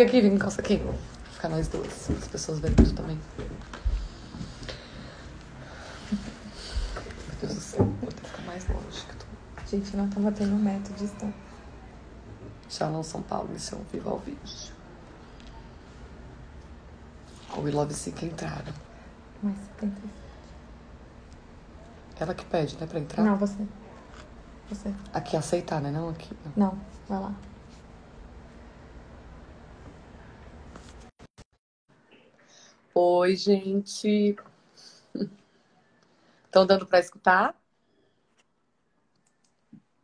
aqui, vem encosta aqui. Vou ficar nós duas. As pessoas verem isso também. Meu Deus do céu, vou ter que ficar mais longe. Que eu tô... Gente, não tá batendo meta de distância. Shalom São Paulo, missão viva ao vídeo. O We Love Sick entraram. Mais 70. Ela que pede, né, pra entrar? Não, você. Você. Aqui, aceitar, né? Não aqui. Não. Não, vai lá. Oi, gente. Estão dando pra escutar?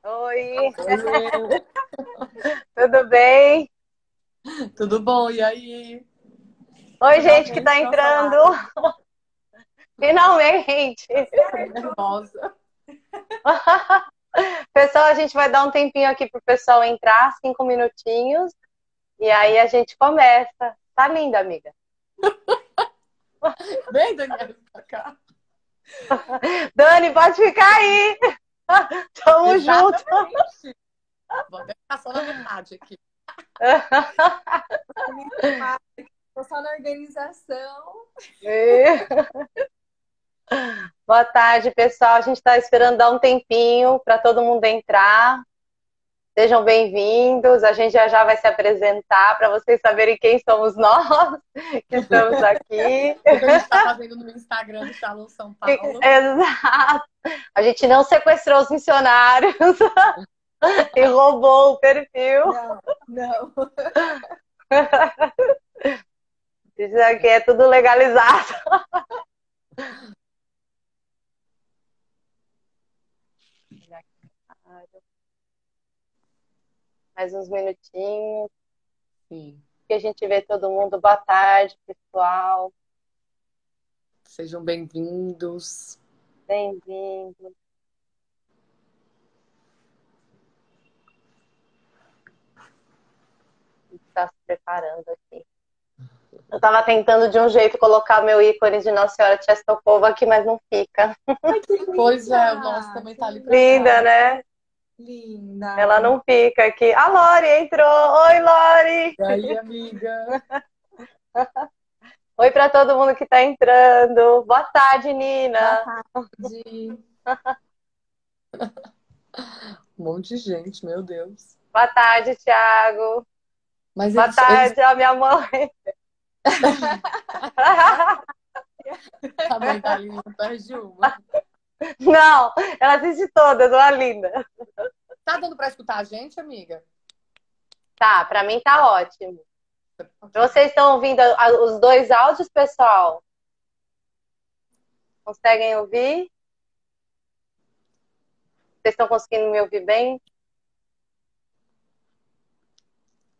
Oi, tudo bem? Tudo bom, e aí? Oi, gente que tá entrando. Finalmente. Tô nervosa. Pessoal, a gente vai dar um tempinho aqui pro pessoal entrar, 5 minutinhos. E aí a gente começa. Tá linda, amiga. Vem, Daniela, pra cá. Dani, pode ficar aí. Tamo junto. Exatamente. Vou até ficar só na metade aqui. Tô só na organização. Boa tarde, pessoal. A gente tá esperando dar um tempinho para todo mundo entrar. Sejam bem-vindos. A gente já vai se apresentar para vocês saberem quem somos nós que estamos aqui. O que a gente está fazendo no Instagram do Shalom São Paulo. Exato. A gente não sequestrou os missionários e roubou o perfil. Não. Isso aqui é tudo legalizado. Mais uns minutinhos. Sim. Que a gente vê todo mundo. Boa tarde, pessoal. Sejam bem-vindos. Bem-vindos. Está se preparando aqui. Eu estava tentando de um jeito colocar meu ícone de Nossa Senhora Tchestopova aqui, mas não fica. Ai, que linda. Pois é, o nosso também tá ali pra Linda, cá. né? Linda. Ela não fica aqui. A Lori entrou. Oi, Lori. E aí, amiga? Oi para todo mundo que está entrando. Boa tarde, Nina. Boa tarde. Um monte de gente, meu Deus. Boa tarde, Thiago. Mas Boa tarde, a minha mãe. A mãe tá ali, não perde uma. Não, ela assiste todas, olha linda. Tá dando pra escutar a gente, amiga? Tá, pra mim tá ótimo. Vocês estão ouvindo os dois áudios, pessoal? Conseguem ouvir? Vocês estão conseguindo me ouvir bem?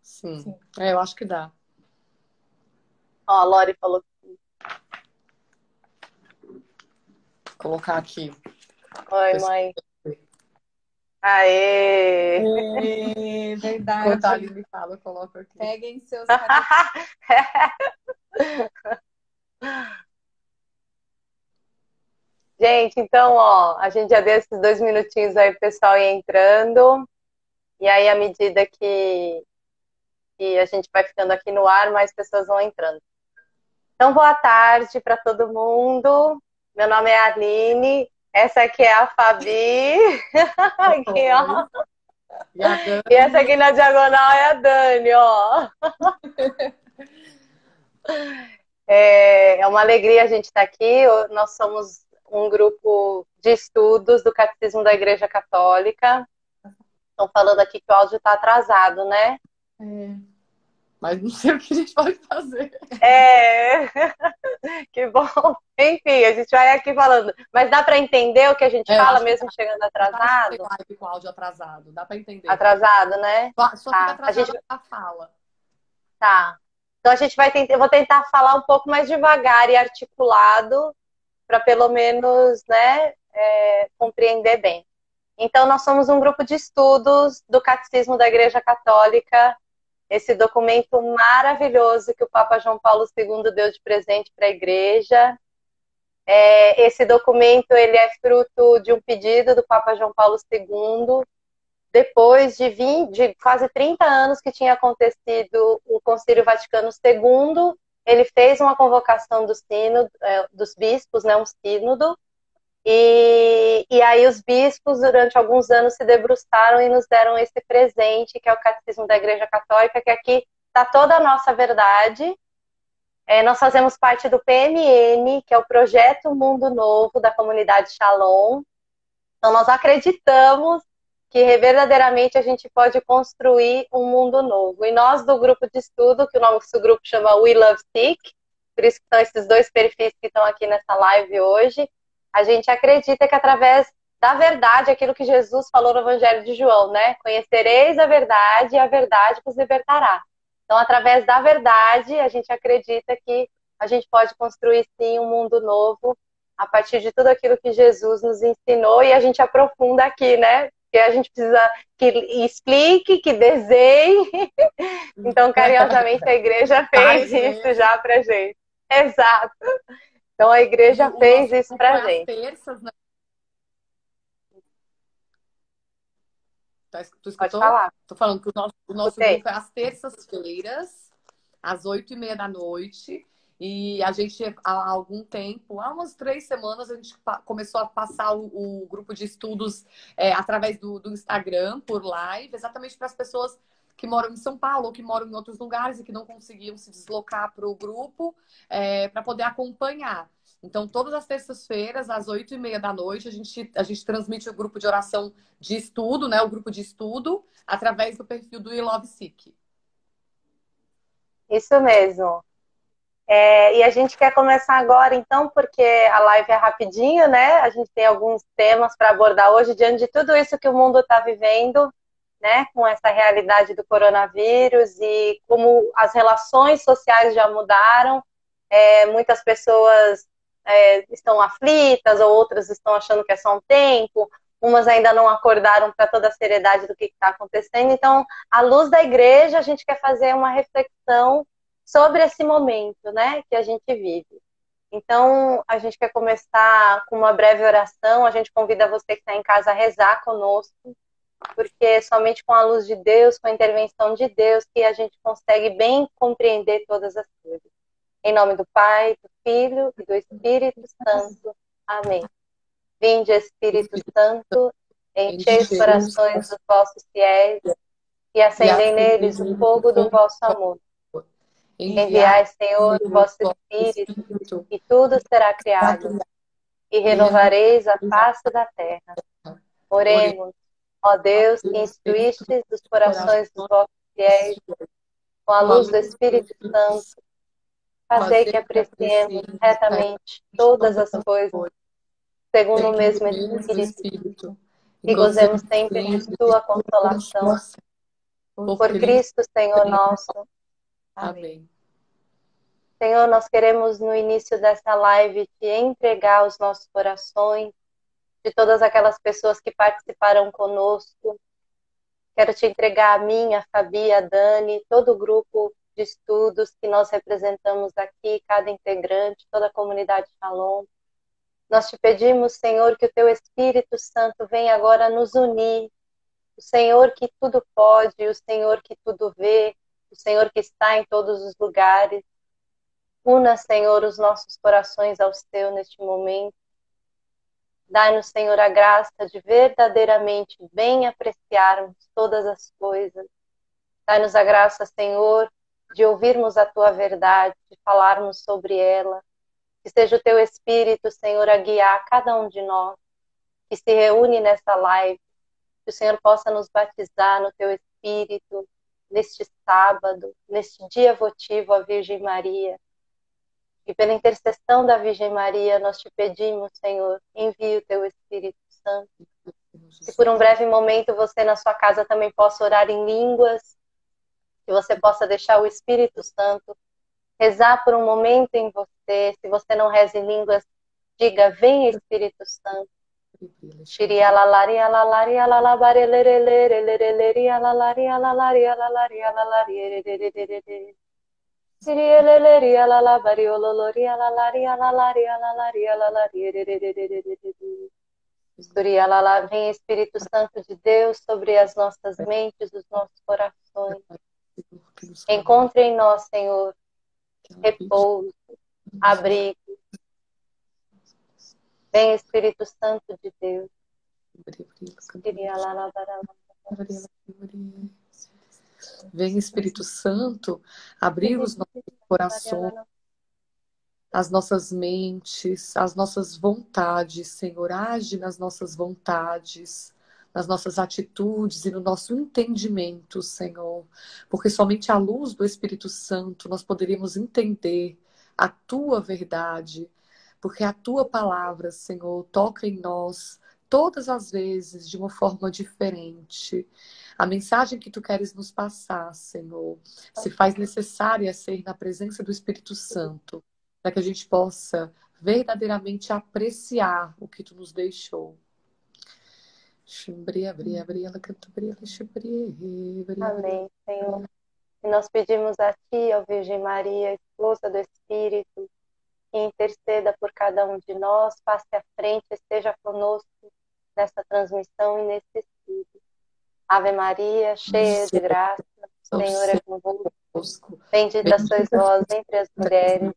Sim. É, eu acho que dá. Ó, a Lori falou que... Vou colocar aqui. Oi, mãe. Aê! Verdade. Quando a Aline me fala, eu coloco aqui. Peguem seus Gente, então, ó, a gente já deu esses 2 minutinhos aí pro pessoal ir entrando. E aí, à medida que a gente vai ficando aqui no ar, mais pessoas vão entrando. Então, boa tarde para todo mundo. Meu nome é Aline. Essa aqui é a Fabi. Aqui, ó. E essa aqui na diagonal é a Dani, ó. É uma alegria a gente estar aqui. Nós somos um grupo de estudos do Catecismo da Igreja Católica. Estão falando aqui que o áudio está atrasado, né? É. Mas não sei o que a gente pode fazer. É, que bom. Enfim, a gente vai aqui falando. Mas dá para entender o que a gente fala, mesmo chegando atrasado? Tem live com áudio atrasado, dá para entender. Atrasado, né? Só fica atrasado a fala. Tá. Então a gente vai tentar, eu vou tentar falar um pouco mais devagar e articulado, para pelo menos, né, compreender bem. Então, nós somos um grupo de estudos do Catecismo da Igreja Católica, esse documento maravilhoso que o Papa João Paulo II deu de presente para a Igreja. Esse documento ele é fruto de um pedido do Papa João Paulo II, depois de quase 30 anos que tinha acontecido o Concílio Vaticano II, ele fez uma convocação do sínodo, dos bispos, né, um sínodo, e aí os bispos, durante alguns anos, se debruçaram e nos deram esse presente, que é o Catecismo da Igreja Católica, que aqui está toda a nossa verdade. Nós fazemos parte do PMN, que é o Projeto Mundo Novo da Comunidade Shalom. Então, nós acreditamos que verdadeiramente a gente pode construir um mundo novo. E nós, do grupo de estudo, que o nosso grupo chama We Love Sikh, por isso que são esses dois perfis que estão aqui nessa live hoje, a gente acredita que através da verdade, aquilo que Jesus falou no Evangelho de João, né? Conhecereis a verdade e a verdade vos libertará. Então, através da verdade, a gente acredita que a gente pode construir, sim, um mundo novo a partir de tudo aquilo que Jesus nos ensinou, e a gente aprofunda aqui, né? Porque a gente precisa que explique, que desenhe. Então, carinhosamente, a igreja fez isso já pra gente. Exato. Então, a igreja fez isso pra gente. Terças, né? Tu escutou? Pode falar. Tô falando que o nosso grupo é às terças-feiras, às 8h30 da noite. E a gente, há algum tempo, há umas 3 semanas, a gente começou a passar o grupo de estudos através do Instagram, por live, exatamente para as pessoas que moram em São Paulo ou que moram em outros lugares e que não conseguiam se deslocar para o grupo para poder acompanhar. Então, todas as terças-feiras, às 8h30 da noite, a gente transmite o grupo de oração de estudo, né? O grupo de estudo, através do perfil do We Love Sikh. Isso mesmo. E a gente quer começar agora, então, porque a live é rapidinho, né? A gente tem alguns temas para abordar hoje, diante de tudo isso que o mundo está vivendo, né? Com essa realidade do coronavírus e como as relações sociais já mudaram. Muitas pessoas estão aflitas, ou outras estão achando que é só um tempo, umas ainda não acordaram para toda a seriedade do que está acontecendo. Então, à luz da igreja, a gente quer fazer uma reflexão sobre esse momento, né, que a gente vive. Então, a gente quer começar com uma breve oração. A gente convida você que está em casa a rezar conosco, porque é somente com a luz de Deus, com a intervenção de Deus, que a gente consegue bem compreender todas as coisas. Em nome do Pai, do Filho e do Espírito Santo. Amém. Vinde, Espírito Santo, enchei os corações dos vossos fiéis e acendei neles o fogo do vosso amor. Enviai, Senhor, o vosso Espírito, e tudo será criado, e renovareis a face da terra. Oremos, ó Deus, que instruístes os corações dos vossos fiéis, com a luz do Espírito Santo, fazei que apreciemos retamente todas as coisas, segundo o mesmo Espírito, e gozemos sempre de sua consolação. Por Cristo, Senhor nosso. Amém. Senhor, nós queremos no início dessa live te entregar os nossos corações, de todas aquelas pessoas que participaram conosco. Quero te entregar a mim, a Fabi, a Dani, todo o grupo de estudos que nós representamos aqui, cada integrante, toda a comunidade Shalom. Nós te pedimos, Senhor, que o teu Espírito Santo venha agora nos unir. O Senhor que tudo pode, o Senhor que tudo vê, o Senhor que está em todos os lugares. Una, Senhor, os nossos corações ao seu neste momento. Dai-nos, Senhor, a graça de verdadeiramente bem apreciarmos todas as coisas. Dai-nos a graça, Senhor, de ouvirmos a tua verdade, de falarmos sobre ela. Que seja o teu Espírito, Senhor, a guiar cada um de nós que se reúne nessa live. Que o Senhor possa nos batizar no teu Espírito neste sábado, neste dia votivo à Virgem Maria. E pela intercessão da Virgem Maria, nós te pedimos, Senhor, envie o teu Espírito Santo. Que por um breve momento você na sua casa também possa orar em línguas, que você possa deixar o Espírito Santo rezar por um momento em você. Se você não reza em línguas, diga, vem Espírito Santo. Surya Lala, vem Espírito Santo de Deus sobre as nossas mentes, os nossos corações. Encontre em nós, Senhor, repouso, abrigo. Vem Espírito Santo de Deus. Surya Lala, Vem Espírito Santo abrir os nossos corações, as nossas mentes, as nossas vontades, Senhor. Age nas nossas vontades, nas nossas atitudes e no nosso entendimento, Senhor. Porque somente à luz do Espírito Santo nós poderíamos entender a Tua verdade. Porque a Tua palavra, Senhor, toca em nós todas as vezes de uma forma diferente. A mensagem que Tu queres nos passar, Senhor, se faz necessária ser na presença do Espírito Santo, para que a gente possa verdadeiramente apreciar o que Tu nos deixou. Amém, Senhor. E nós pedimos a Ti, ó Virgem Maria, esposa do Espírito, que interceda por cada um de nós, passe à frente, esteja conosco nessa transmissão e nesse estudo. Ave Maria, cheia de graça, o Senhor é convosco. Bendita sois vós entre as mulheres,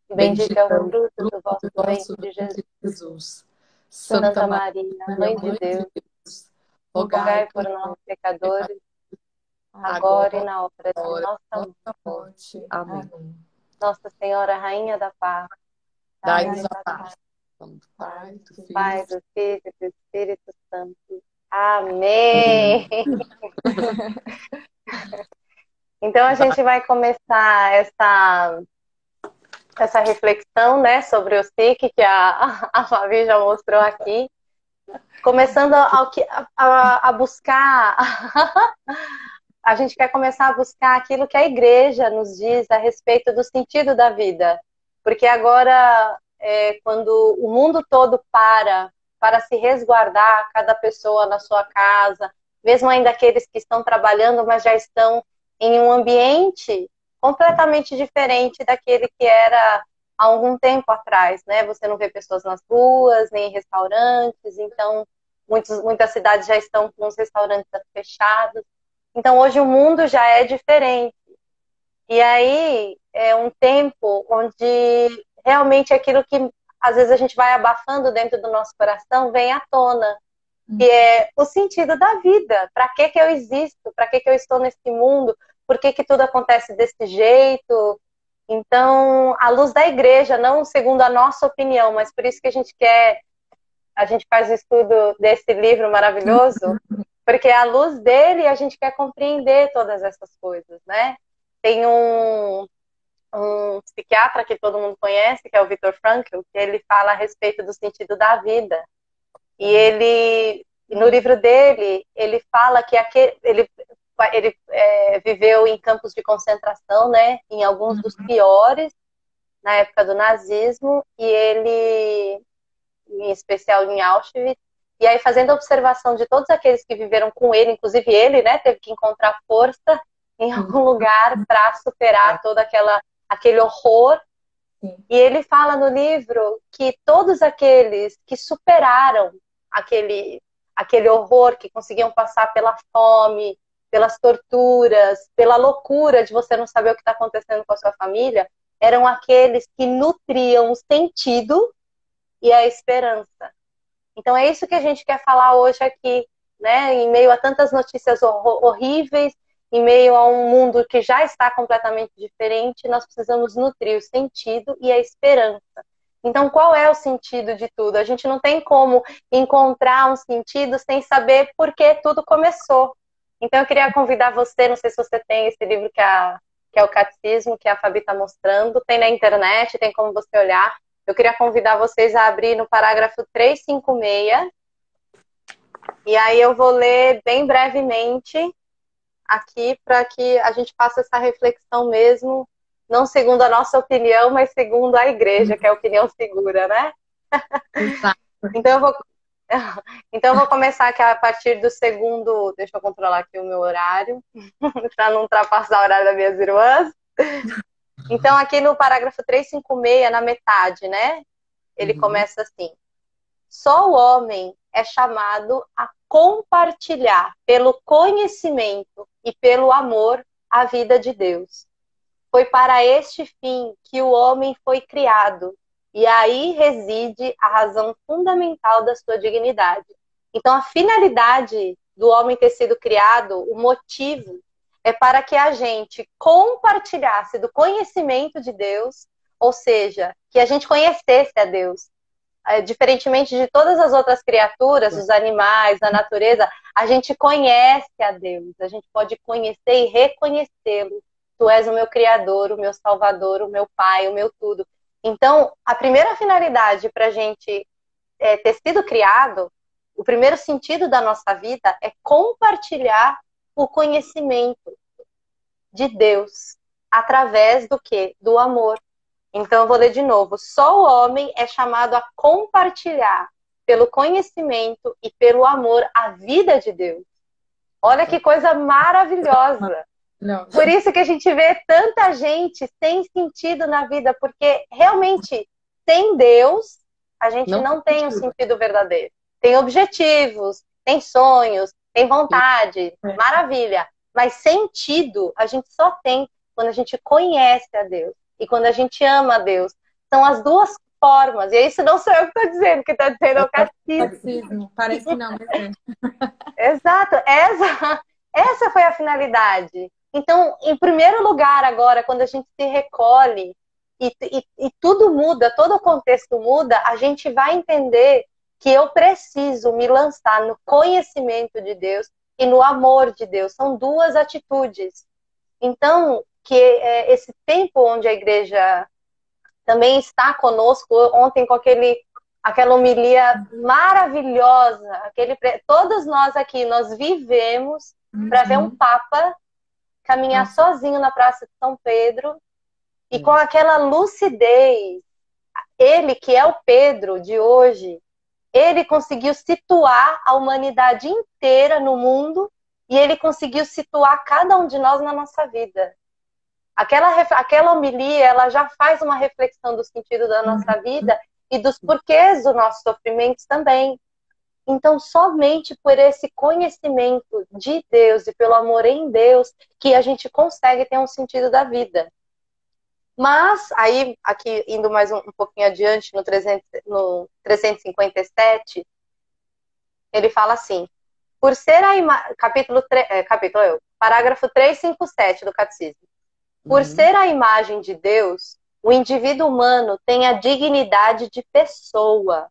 e bendito é o fruto do vosso ventre, Jesus. Santa Maria, Mãe de Deus, rogai por nós, pecadores, agora e na hora de nossa morte. Amém. Nossa Senhora, Rainha da Paz, dai-nos a paz. Do Pai, do Filho e do Espírito Santo. Amém! Então a gente vai começar essa reflexão, né, sobre o SIC que a Fabi já mostrou aqui, começando a buscar, a gente quer começar a buscar aquilo que a igreja nos diz a respeito do sentido da vida, porque agora, quando o mundo todo para se resguardar, cada pessoa na sua casa, mesmo ainda aqueles que estão trabalhando, mas já estão em um ambiente completamente diferente daquele que era há algum tempo atrás, né? Você não vê pessoas nas ruas, nem em restaurantes, então muitas cidades já estão com os restaurantes fechados. Então hoje o mundo já é diferente. E aí é um tempo onde realmente aquilo que às vezes a gente vai abafando dentro do nosso coração vem à tona, que é o sentido da vida. Para que eu existo? Para que eu estou nesse mundo? Por que tudo acontece desse jeito? Então, à luz da igreja, não segundo a nossa opinião, mas por isso que a gente faz o estudo desse livro maravilhoso, porque à luz dele a gente quer compreender todas essas coisas, né? Tem um psiquiatra que todo mundo conhece, que é o Viktor Frankl, que ele fala a respeito do sentido da vida. E no livro dele, ele fala que ele viveu em campos de concentração, né, em alguns dos piores, na época do nazismo, e ele, em especial em Auschwitz, e aí fazendo a observação de todos aqueles que viveram com ele, inclusive ele, né, teve que encontrar força em algum lugar para superar todo aquele horror. Sim. E ele fala no livro que todos aqueles que superaram aquele horror, que conseguiam passar pela fome, pelas torturas, pela loucura de você não saber o que está acontecendo com a sua família, eram aqueles que nutriam o sentido e a esperança. Então é isso que a gente quer falar hoje aqui, né? Em meio a tantas notícias horríveis, em meio a um mundo que já está completamente diferente, nós precisamos nutrir o sentido e a esperança. Então, qual é o sentido de tudo? A gente não tem como encontrar um sentido sem saber por que tudo começou. Então, eu queria convidar você, não sei se você tem esse livro que é o Catecismo, que a Fabi está mostrando, tem na internet, tem como você olhar. Eu queria convidar vocês a abrir no parágrafo 356, e aí eu vou ler bem brevemente aqui para que a gente faça essa reflexão mesmo, não segundo a nossa opinião, mas segundo a igreja, que é a opinião segura, né? Então eu vou começar aqui a partir do segundo... Deixa eu controlar aqui o meu horário, para não ultrapassar o horário das minhas irmãs. Então aqui no parágrafo 356, na metade, né? Ele começa assim: só o homem é chamado a compartilhar pelo conhecimento e pelo amor a vida de Deus. Foi para este fim que o homem foi criado, e aí reside a razão fundamental da sua dignidade. Então, a finalidade do homem ter sido criado, o motivo, é para que a gente compartilhasse do conhecimento de Deus, ou seja, que a gente conhecesse a Deus. Diferentemente de todas as outras criaturas, os animais, a natureza, a gente conhece a Deus, a gente pode conhecer e reconhecê-lo. Tu és o meu Criador, o meu Salvador, o meu Pai, o meu tudo. Então, a primeira finalidade para a gente ter sido criado, o primeiro sentido da nossa vida é compartilhar o conhecimento de Deus através do quê? Do amor. Então, eu vou ler de novo. Só o homem é chamado a compartilhar pelo conhecimento e pelo amor a vida de Deus. Olha que coisa maravilhosa. Não. Por isso que a gente vê tanta gente sem sentido na vida, porque realmente, sem Deus, a gente não tem um sentido verdadeiro. Tem objetivos, tem sonhos, tem vontade, maravilha. Mas sentido a gente só tem quando a gente conhece a Deus e quando a gente ama a Deus. São as duas formas. E isso não sou eu que estou dizendo, que está dizendo é o catecismo. Parece que não, mas Exato. Essa foi a finalidade. Então, em primeiro lugar agora, quando a gente se recolhe e tudo muda, todo o contexto muda, a gente vai entender que eu preciso me lançar no conhecimento de Deus e no amor de Deus. São duas atitudes. Então, que esse tempo onde a igreja também está conosco, ontem com aquela homilia maravilhosa, todos nós aqui, nós vivemos para ver um Papa caminhar sozinho na Praça de São Pedro e com aquela lucidez. Ele, que é o Pedro de hoje, ele conseguiu situar a humanidade inteira no mundo e ele conseguiu situar cada um de nós na nossa vida. Aquela homilia, ela já faz uma reflexão do sentido da nossa vida e dos porquês dos nossos sofrimentos também. Então, somente por esse conhecimento de Deus e pelo amor em Deus que a gente consegue ter um sentido da vida. Mas, aí, aqui, indo mais um pouquinho adiante, no 357, ele fala assim, por ser parágrafo 357 do Catecismo. Por ser a imagem de Deus, o indivíduo humano tem a dignidade de pessoa.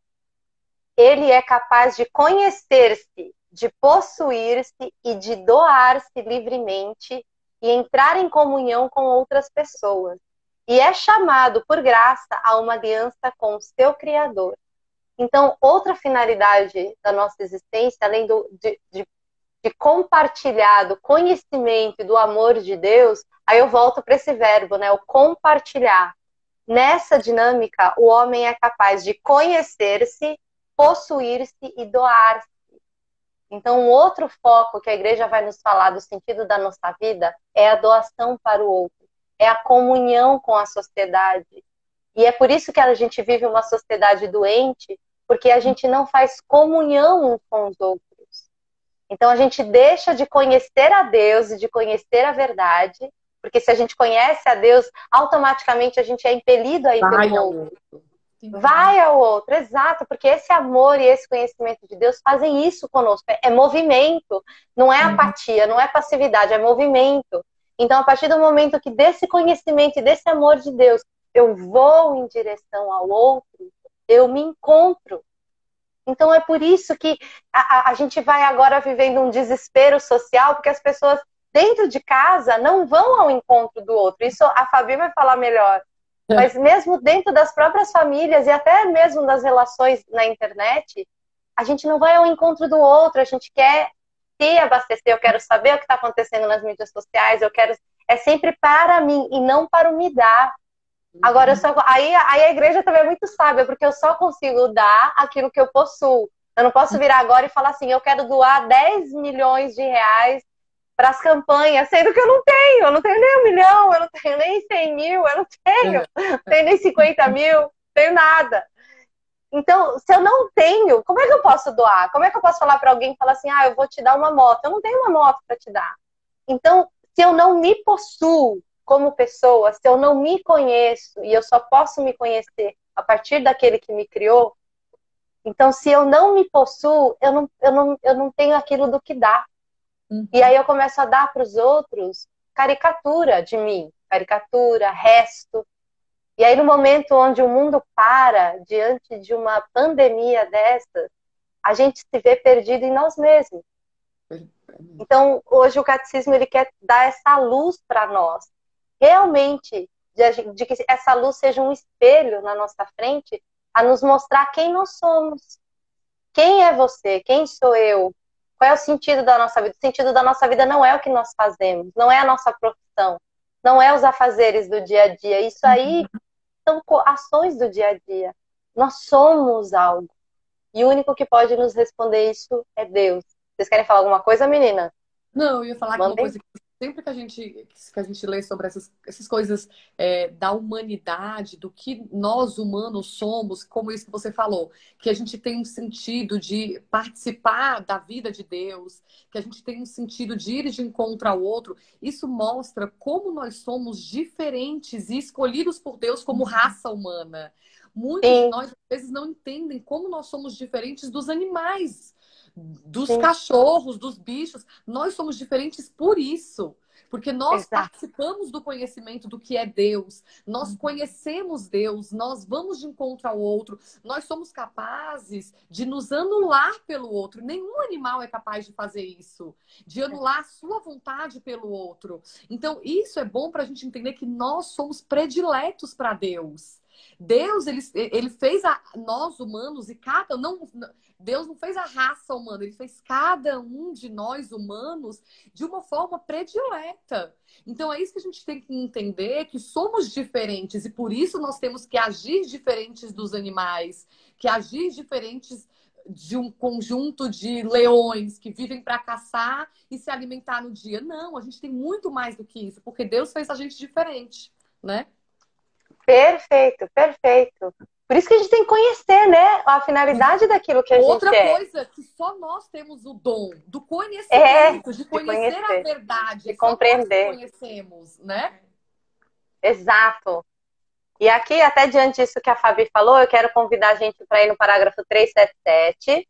Ele é capaz de conhecer-se, de possuir-se e de doar-se livremente e entrar em comunhão com outras pessoas. E é chamado, por graça, a uma aliança com o seu Criador. Então, outra finalidade da nossa existência, além de compartilhar do conhecimento e do amor de Deus, aí eu volto para esse verbo, né? O compartilhar. Nessa dinâmica, o homem é capaz de conhecer-se, possuir-se e doar-se. Então, um outro foco que a igreja vai nos falar do sentido da nossa vida é a doação para o outro. É a comunhão com a sociedade. E é por isso que a gente vive uma sociedade doente, porque a gente não faz comunhão uns com os outros. Então a gente deixa de conhecer a Deus e de conhecer a verdade, porque se a gente conhece a Deus, automaticamente a gente é impelido a ir pelo outro. Vai ao outro, exato, porque esse amor e esse conhecimento de Deus fazem isso conosco. É movimento, não é apatia, não é passividade, é movimento. Então, a partir do momento que desse conhecimento e desse amor de Deus eu vou em direção ao outro, eu me encontro. Então, é por isso que a gente vai agora vivendo um desespero social, porque as pessoas dentro de casa não vão ao encontro do outro. Isso a Fabi vai falar melhor. Mas mesmo dentro das próprias famílias e até mesmo das relações na internet, a gente não vai ao encontro do outro, a gente quer se abastecer, eu quero saber o que está acontecendo nas mídias sociais, é sempre para mim e não para o me dar. Agora, aí a igreja também é muito sábia, porque eu só consigo dar aquilo que eu possuo. Eu não posso virar agora e falar assim, eu quero doar 10 milhões de reais para as campanhas, sendo que eu não tenho nem 1 milhão, eu não tenho nem 100 mil, eu não tenho nem 50 mil, não tenho nada. Então, se eu não tenho, como é que eu posso doar? Como é que eu posso falar para alguém e falar assim, eu vou te dar uma moto? Eu não tenho uma moto para te dar. Então, se eu não me possuo como pessoa, se eu não me conheço, e eu só posso me conhecer a partir daquele que me criou, então, se eu não me possuo, eu não tenho aquilo do que dar. E aí eu começo a dar para os outros caricatura de mim, caricatura, resto. E aí no momento onde o mundo para diante de uma pandemia dessas, a gente se vê perdido em nós mesmos. Então, hoje o catecismo ele quer dar essa luz para nós. Realmente, de que essa luz seja um espelho na nossa frente a nos mostrar quem nós somos. Quem é você? Quem sou eu? Qual é o sentido da nossa vida? O sentido da nossa vida não é o que nós fazemos, não é a nossa profissão, não é os afazeres do dia a dia. Isso aí são ações do dia a dia. Nós somos algo. E o único que pode nos responder isso é Deus. Vocês querem falar alguma coisa, menina? Não, eu ia falar que uma coisa que sempre que a gente lê sobre essas coisas da humanidade, do que nós humanos somos, como isso que você falou, que a gente tem um sentido de participar da vida de Deus, que a gente tem um sentido de ir de encontro ao outro, isso mostra como nós somos diferentes e escolhidos por Deus como raça humana. Muitos de nós, às vezes, não entendem como nós somos diferentes dos animais, dos cachorros, dos bichos. Nós somos diferentes por isso. Porque nós participamos do conhecimento do que é Deus. Nós conhecemos Deus. Nós vamos de encontro ao outro. Nós somos capazes de nos anular pelo outro. Nenhum animal é capaz de fazer isso. De anular a sua vontade pelo outro. Então, isso é bom para a gente entender que nós somos prediletos para Deus. Deus, ele fez nós humanos e Deus não fez a raça humana, ele fez cada um de nós humanos de uma forma predileta. Então é isso que a gente tem que entender, que somos diferentes e por isso nós temos que agir diferentes dos animais, que agir diferentes de um conjunto de leões que vivem para caçar e se alimentar no dia. Não, a gente tem muito mais do que isso, porque Deus fez a gente diferente, né? Perfeito, perfeito. Por isso que a gente tem que conhecer, né? A finalidade daquilo que a gente é. Outra coisa, que só nós temos o dom do conhecimento, de conhecer a verdade. De compreender. Nós conhecemos, né? Exato. E aqui, até diante disso que a Fabi falou, eu quero convidar a gente para ir no parágrafo 377,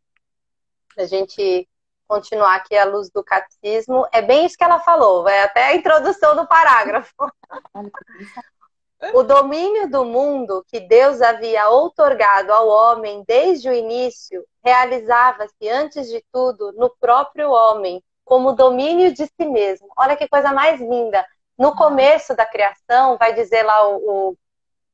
a gente continuar aqui à luz do catecismo. É bem isso que ela falou, vai até a introdução do parágrafo. O domínio do mundo que Deus havia outorgado ao homem desde o início realizava-se, antes de tudo, no próprio homem, como domínio de si mesmo. Olha que coisa mais linda. No começo da criação, vai dizer lá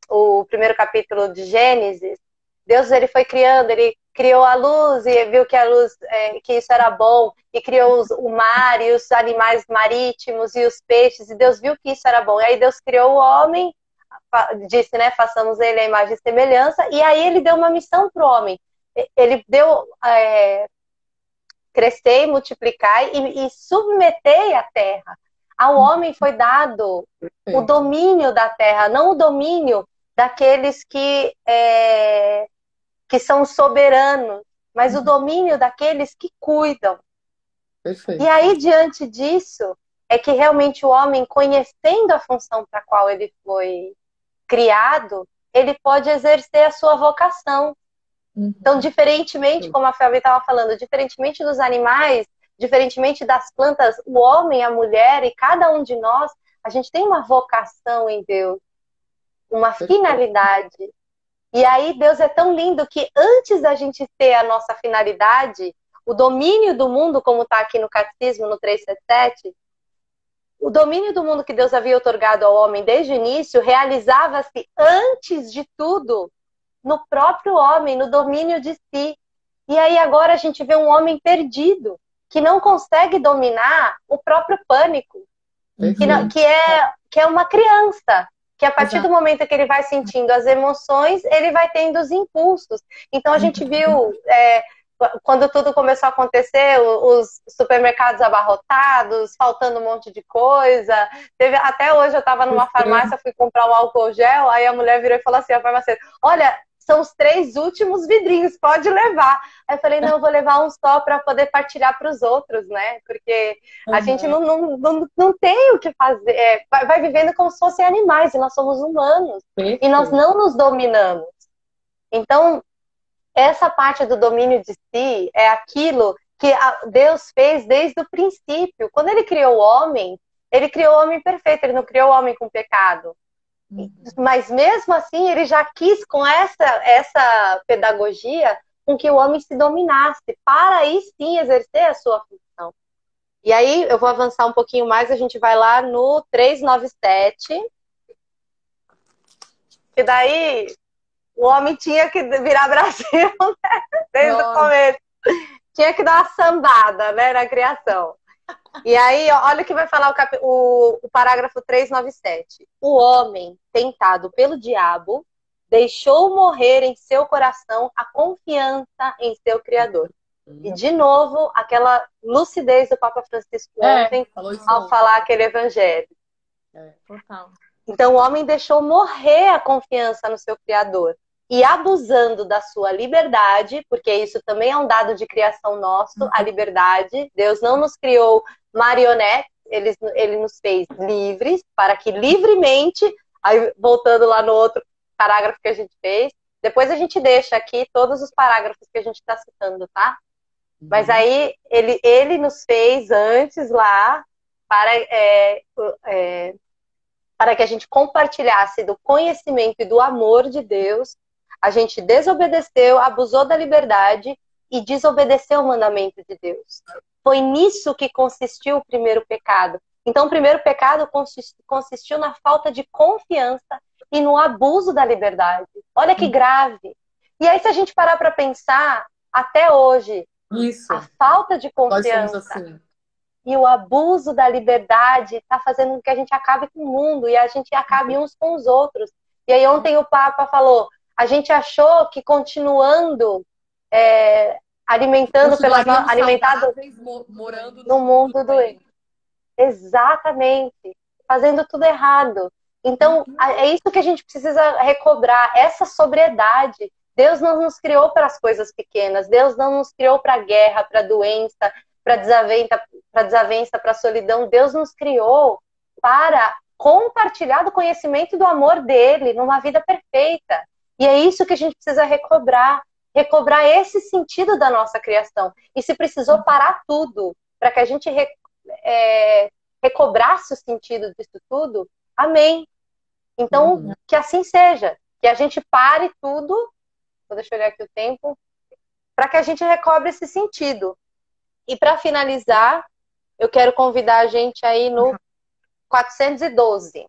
o primeiro capítulo de Gênesis, Deus ele foi criando, ele criou a luz e viu que a luz, que isso era bom, e criou o mar e os animais marítimos e os peixes, e Deus viu que isso era bom. E aí Deus criou o homem, disse, né, façamos ele a imagem e semelhança, e aí ele deu uma missão para o homem. Ele deu crescer, multiplicar e submeter a terra. Ao homem foi dado o domínio da terra, não o domínio daqueles que são soberanos, mas o domínio daqueles que cuidam. Perfeito. E aí, diante disso, é que realmente o homem, conhecendo a função para a qual ele foi criado, ele pode exercer a sua vocação. Então, diferentemente, como a Fabi estava falando, diferentemente dos animais, diferentemente das plantas, o homem, a mulher e cada um de nós, a gente tem uma vocação em Deus, uma finalidade. E aí Deus é tão lindo que antes da gente ter a nossa finalidade, o domínio do mundo, como está aqui no Catecismo, no 377, o domínio do mundo que Deus havia otorgado ao homem desde o início realizava-se, antes de tudo, no próprio homem, no domínio de si. E aí agora a gente vê um homem perdido, que não consegue dominar o próprio pânico, que é uma criança, que a partir do momento que ele vai sentindo as emoções, ele vai tendo os impulsos. Então a gente viu... quando tudo começou a acontecer, os supermercados abarrotados, faltando um monte de coisa. Até hoje eu estava numa farmácia, fui comprar um álcool gel, aí a mulher virou e falou assim, a farmacêutica, olha, são os 3 últimos vidrinhos, pode levar. Aí eu falei, não, eu vou levar um só para poder partilhar para os outros, né? Porque a gente não tem o que fazer. Vai vivendo como se fossem animais, e nós somos humanos. E nós não nos dominamos. Então, essa parte do domínio de si é aquilo que Deus fez desde o princípio. Quando ele criou o homem perfeito, ele não criou o homem com pecado. Mas mesmo assim, ele já quis, com essa pedagogia, com que o homem se dominasse, para aí sim exercer a sua função. E aí, eu vou avançar um pouquinho mais, a gente vai lá no 397. E daí, o homem tinha que virar Brasil, né? Desde o começo. Tinha que dar uma sambada, né, na criação. E aí, olha o que vai falar o parágrafo 397. O homem, tentado pelo diabo, deixou morrer em seu coração a confiança em seu Criador. E, de novo, aquela lucidez do Papa Francisco ontem, ao falar aquele evangelho. Total. Então, o homem deixou morrer a confiança no seu Criador. E abusando da sua liberdade, porque isso também é um dado de criação nosso, a liberdade. Deus não nos criou marionetes, ele nos fez livres, para que livremente, aí voltando lá no outro parágrafo que a gente fez, depois a gente deixa aqui todos os parágrafos que a gente está citando, tá? Mas aí ele nos fez antes lá para que a gente compartilhasse do conhecimento e do amor de Deus. A gente desobedeceu, abusou da liberdade e desobedeceu o mandamento de Deus. Foi nisso que consistiu o primeiro pecado. Então, o primeiro pecado consistiu na falta de confiança e no abuso da liberdade. Olha que grave. E aí, se a gente parar para pensar, até hoje, a falta de confiança e o abuso da liberdade está fazendo com que a gente acabe com o mundo e a gente acabe uns com os outros. E aí, ontem o Papa falou, a gente achou que continuando alimentado morando no mundo doente. Exatamente. Fazendo tudo errado. Então, é isso que a gente precisa recobrar, essa sobriedade. Deus não nos criou para as coisas pequenas. Deus não nos criou para a guerra, para a doença, para desavença, para a solidão. Deus nos criou para compartilhar do conhecimento e do amor dele numa vida perfeita. E é isso que a gente precisa recobrar esse sentido da nossa criação. E se precisou parar tudo para que a gente recobrasse o sentido disso tudo, amém. Então, que assim seja. Que a gente pare tudo, deixa eu olhar aqui o tempo, para que a gente recobre esse sentido. E para finalizar, eu quero convidar a gente aí no 412.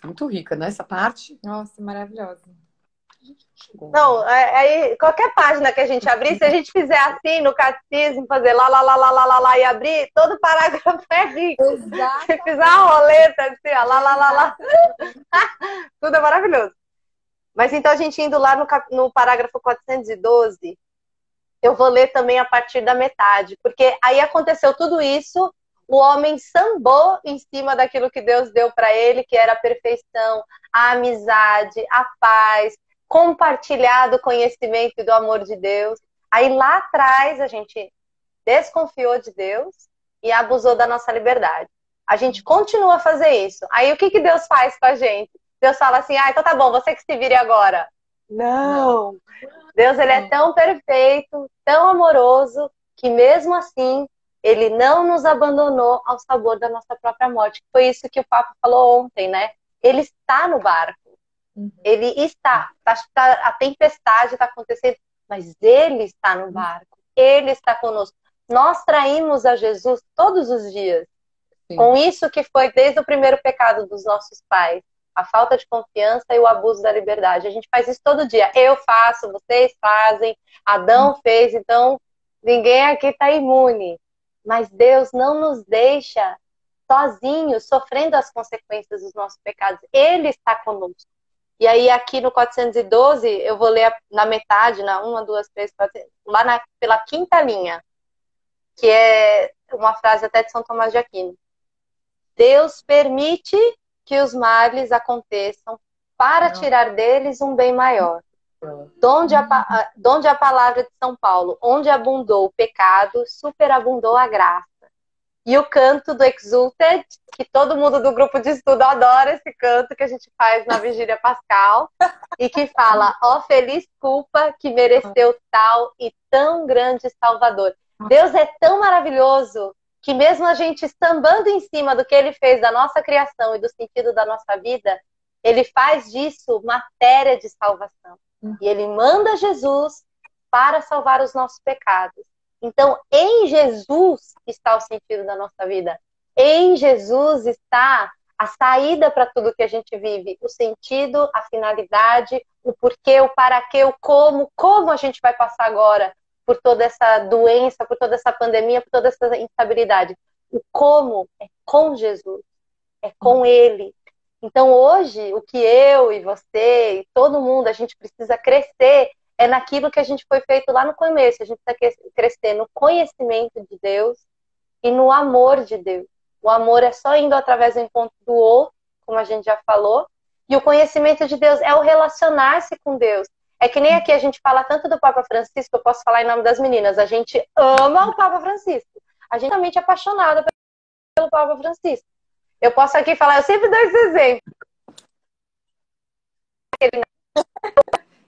Muito rica, né, essa parte? Nossa, maravilhosa. Não, aí qualquer página que a gente abrir, se a gente fizer assim no catecismo, fazer lá e abrir, todo parágrafo é rico. Exato. Se fizer uma roleta assim, ó, lá. Tudo é maravilhoso. Mas então a gente indo lá no parágrafo 412, eu vou ler também a partir da metade, porque aí aconteceu tudo isso, o homem sambou em cima daquilo que Deus deu para ele, que era a perfeição, a amizade, a paz, compartilhar do conhecimento e do amor de Deus. Aí lá atrás a gente desconfiou de Deus e abusou da nossa liberdade. A gente continua a fazer isso. Aí o que Deus faz com a gente? Deus fala assim, então tá bom, você que se vire agora. Não. Deus, ele é tão perfeito, tão amoroso, que mesmo assim, ele não nos abandonou ao sabor da nossa própria morte. Foi isso que o Papa falou ontem, né? Ele está no barco. Ele está. A tempestade está acontecendo, mas ele está no barco. Ele está conosco. Nós traímos a Jesus todos os dias. Sim. Com isso que foi desde o primeiro pecado dos nossos pais. A falta de confiança e o abuso da liberdade. A gente faz isso todo dia. Eu faço, vocês fazem, Adão fez, então ninguém aqui está imune. Mas Deus não nos deixa sozinhos, sofrendo as consequências dos nossos pecados. Ele está conosco. E aí aqui no 412, eu vou ler na metade, na 1, 2, 3, 4, lá pela quinta linha, que é uma frase até de São Tomás de Aquino. Deus permite que os males aconteçam para tirar deles um bem maior. Donde a palavra de São Paulo, onde abundou o pecado, superabundou a graça. E o canto do Exulted, que todo mundo do grupo de estudo adora esse canto que a gente faz na Vigília Pascal, e que fala, ó feliz culpa que mereceu tal e tão grande Salvador. Deus é tão maravilhoso que mesmo a gente sambando em cima do que Ele fez da nossa criação e do sentido da nossa vida, Ele faz disso matéria de salvação. E Ele manda Jesus para salvar os nossos pecados. Então, em Jesus está o sentido da nossa vida. Em Jesus está a saída para tudo que a gente vive. O sentido, a finalidade, o porquê, o para quê, o como a gente vai passar agora por toda essa doença, por toda essa pandemia, por toda essa instabilidade. O como é com Jesus, é com Ele. Então, hoje, o que eu e você e todo mundo, a gente precisa crescer é naquilo que a gente foi feito lá no começo. A gente precisa crescer no conhecimento de Deus e no amor de Deus. O amor é só indo através do encontro do outro, como a gente já falou. E o conhecimento de Deus é o relacionar-se com Deus. É que nem aqui a gente fala tanto do Papa Francisco, eu posso falar em nome das meninas. A gente ama o Papa Francisco. A gente é realmente apaixonada pelo Papa Francisco. Eu posso aqui falar, eu sempre dou esse exemplo.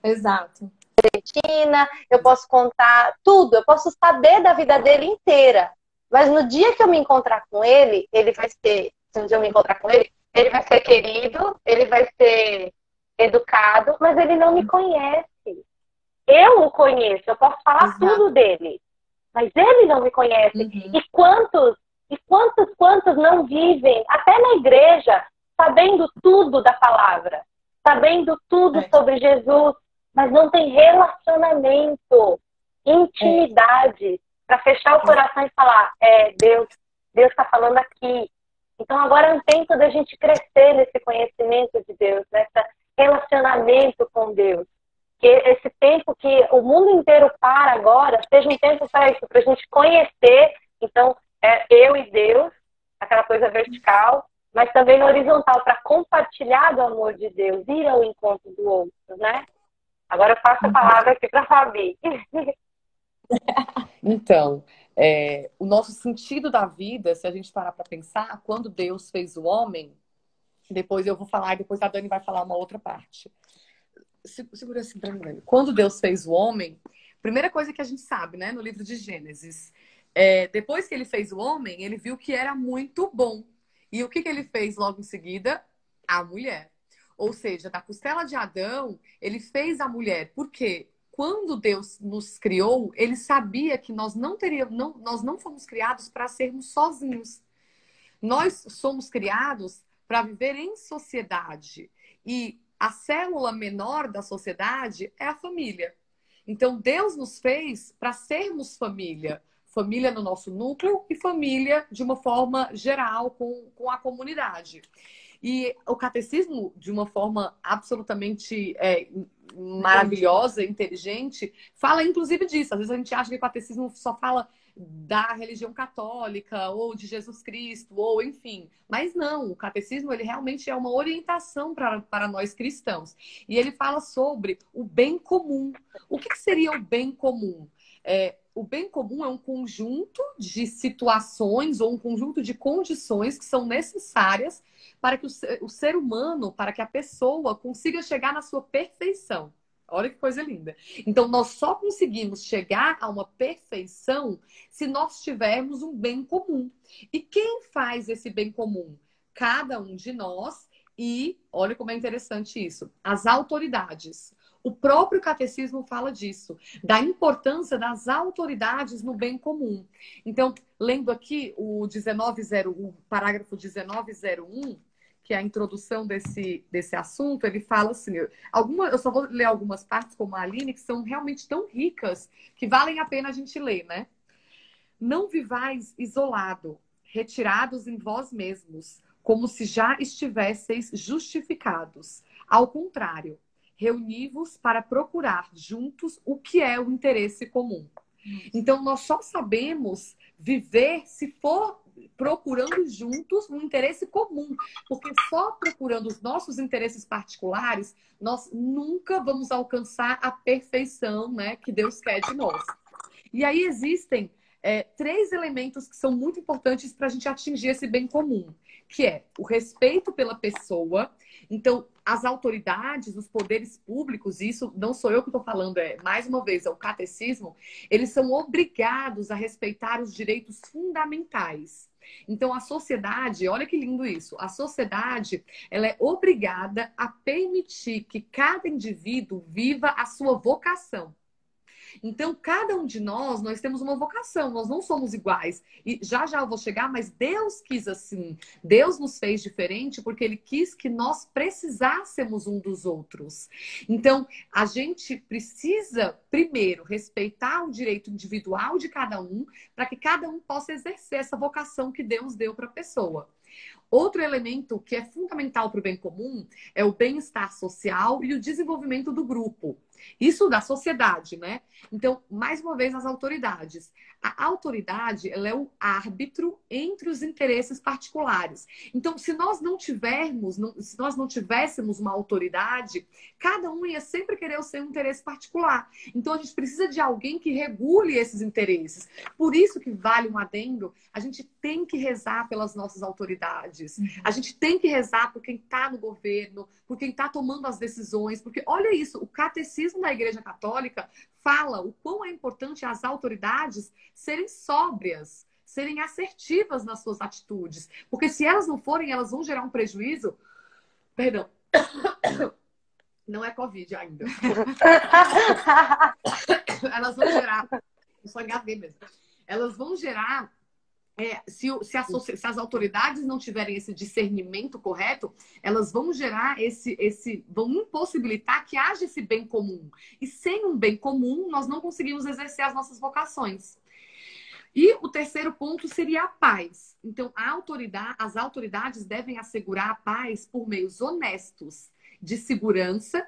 Exato. Argentina, eu posso contar tudo, eu posso saber da vida dele inteira. Mas no dia que eu me encontrar com ele, ele vai ser, se um dia eu me encontrar com ele vai ser querido, ele vai ser educado, mas ele não me conhece. Eu o conheço, eu posso falar Exato. tudo dele, mas ele não me conhece. Uhum. E quantos não vivem, até na igreja, sabendo tudo da palavra, sabendo tudo sobre Jesus, mas não tem relacionamento, intimidade, para fechar o coração e falar, Deus está falando aqui. Então agora é um tempo da gente crescer nesse conhecimento de Deus, nesse relacionamento com Deus. Que esse tempo que o mundo inteiro para agora, seja um tempo para isso, para a gente conhecer, então, eu e Deus, aquela coisa vertical, mas também no horizontal, para compartilhar do amor de Deus, ir ao encontro do outro, né? Agora eu passo a palavra aqui para a Fabi. Então, o nosso sentido da vida, se a gente parar para pensar, quando Deus fez o homem, depois eu vou falar, depois a Dani vai falar uma outra parte. Segura assim para mim. Quando Deus fez o homem, primeira coisa que a gente sabe, né, no livro de Gênesis, depois que ele fez o homem, ele viu que era muito bom. E o que ele fez logo em seguida? A mulher. Ou seja, da costela de Adão, ele fez a mulher. Por quê? Quando Deus nos criou, ele sabia que nós não fomos criados para sermos sozinhos. Nós somos criados para viver em sociedade. E a célula menor da sociedade é a família. Então, Deus nos fez para sermos família. Família no nosso núcleo e família de uma forma geral com a comunidade. E o catecismo, de uma forma absolutamente maravilhosa, inteligente, fala inclusive disso. Às vezes a gente acha que o catecismo só fala da religião católica, ou de Jesus Cristo, ou enfim. Mas não, o catecismo ele realmente é uma orientação para nós cristãos. E ele fala sobre o bem comum. O que seria o bem comum? O bem comum é um conjunto de situações ou um conjunto de condições que são necessárias para que o ser humano, para que a pessoa consiga chegar na sua perfeição. Olha que coisa linda. Então, nós só conseguimos chegar a uma perfeição se nós tivermos um bem comum. E quem faz esse bem comum? Cada um de nós e, olha como é interessante isso, as autoridades. O próprio catecismo fala disso, da importância das autoridades no bem comum. Então, lendo aqui o parágrafo 1901, que é a introdução desse assunto, ele fala assim, eu só vou ler algumas partes, como a Aline, que são realmente tão ricas, que valem a pena a gente ler, né? Não vivais isolado, retirados em vós mesmos, como se já estivesseis justificados. Ao contrário, reuni-vos para procurar juntos o que é o interesse comum. Então, nós só sabemos viver se for procurando juntos um interesse comum. Porque só procurando os nossos interesses particulares, nós nunca vamos alcançar a perfeição, né, que Deus quer de nós. E aí existem 3 elementos que são muito importantes para a gente atingir esse bem comum, que é o respeito pela pessoa. Então, as autoridades, os poderes públicos, isso não sou eu que estou falando, mais uma vez, é o catecismo, eles são obrigados a respeitar os direitos fundamentais. Então, a sociedade, olha que lindo isso, a sociedade, ela é obrigada a permitir que cada indivíduo viva a sua vocação. Então, cada um de nós temos uma vocação, nós não somos iguais. E já eu vou chegar, mas Deus quis assim. Deus nos fez diferente porque Ele quis que nós precisássemos um dos outros. Então, a gente precisa, primeiro, respeitar o direito individual de cada um, para que cada um possa exercer essa vocação que Deus deu para a pessoa. Outro elemento que é fundamental para o bem comum é o bem-estar social e o desenvolvimento do grupo. Isso da sociedade, né? Então, mais uma vez, as autoridades. A autoridade, ela é o árbitro entre os interesses particulares. Então, se nós não tivéssemos uma autoridade, cada um ia sempre querer o seu interesse particular. Então, a gente precisa de alguém que regule esses interesses. Por isso que vale um adendo, a gente tem que rezar pelas nossas autoridades. A gente tem que rezar por quem está no governo, por quem está tomando as decisões, porque olha isso, o catecismo da Igreja Católica fala o quão é importante as autoridades serem sóbrias, serem assertivas nas suas atitudes, porque se elas não forem, elas vão gerar um prejuízo. Perdão, não é Covid ainda. Elas vão gerar, só engasguei mesmo. Elas vão gerar se as autoridades não tiverem esse discernimento correto, elas vão gerar vão impossibilitar que haja esse bem comum. E sem um bem comum, nós não conseguimos exercer as nossas vocações. E o terceiro ponto seria a paz. Então, as autoridades devem assegurar a paz por meios honestos de segurança,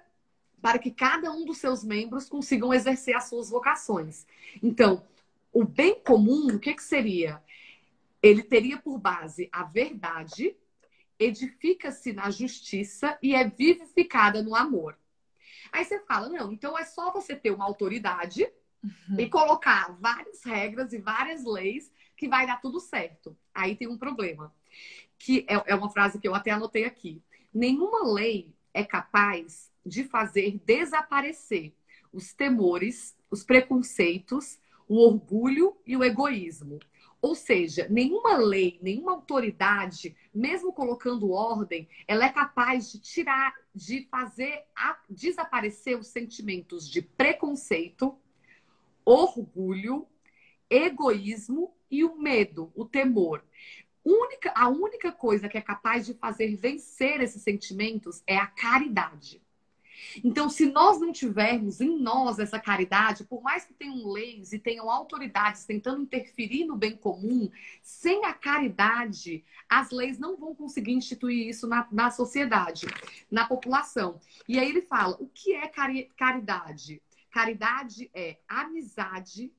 para que cada um dos seus membros consigam exercer as suas vocações. Então, o bem comum, o que seria? Ele teria por base a verdade, edifica-se na justiça e é vivificada no amor. Aí você fala, não, então é só você ter uma autoridade e colocar várias regras e várias leis que vai dar tudo certo. Aí tem um problema, que é uma frase que eu até anotei aqui. Nenhuma lei é capaz de fazer desaparecer os temores, os preconceitos, o orgulho e o egoísmo. Ou seja, nenhuma lei, nenhuma autoridade, mesmo colocando ordem, ela é capaz de fazer desaparecer os sentimentos de preconceito, orgulho, egoísmo e o medo, o temor. A única coisa que é capaz de fazer vencer esses sentimentos é a caridade. Então, se nós não tivermos em nós essa caridade, por mais que tenham leis e tenham autoridades tentando interferir no bem comum, sem a caridade, as leis não vão conseguir instituir isso na sociedade, na população. E aí ele fala, o que é caridade? Caridade é amizade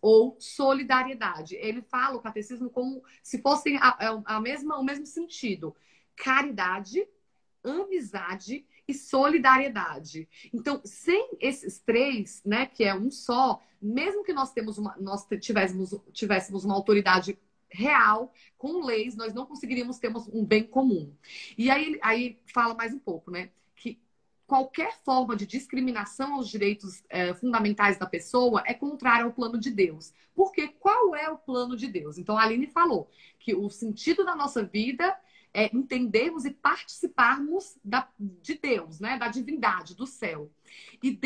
ou solidariedade. Ele fala o catecismo como se fossem o mesmo sentido. Caridade, amizade e solidariedade. Então, sem esses 3, né, que é um só, mesmo que nós tivéssemos uma autoridade real, com leis, nós não conseguiríamos ter um bem comum. E aí fala mais um pouco, né, que qualquer forma de discriminação aos direitos fundamentais da pessoa é contrária ao plano de Deus. Porque qual é o plano de Deus? Então, a Aline falou que o sentido da nossa vida é entendermos e participarmos de Deus, né? Da divindade, do céu. E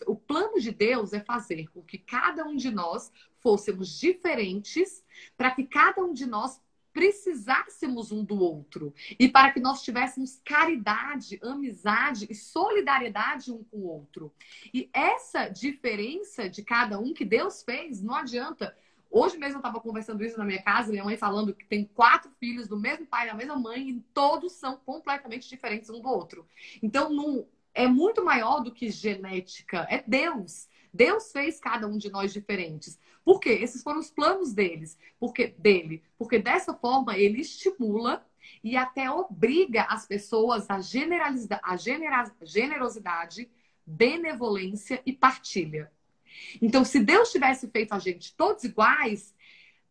o plano de Deus é fazer com que cada um de nós fôssemos diferentes, para que cada um de nós precisássemos um do outro. E para que nós tivéssemos caridade, amizade e solidariedade um com o outro. E essa diferença de cada um que Deus fez, não adianta. Hoje mesmo eu estava conversando isso na minha casa, minha mãe falando que tem 4 filhos do mesmo pai, da mesma mãe, e todos são completamente diferentes um do outro. Então, é muito maior do que genética. É Deus. Deus fez cada um de nós diferentes. Por quê? Esses foram os planos dele. Porque dessa forma ele estimula e até obriga as pessoas a generosidade, benevolência e partilha. Então, se Deus tivesse feito a gente todos iguais,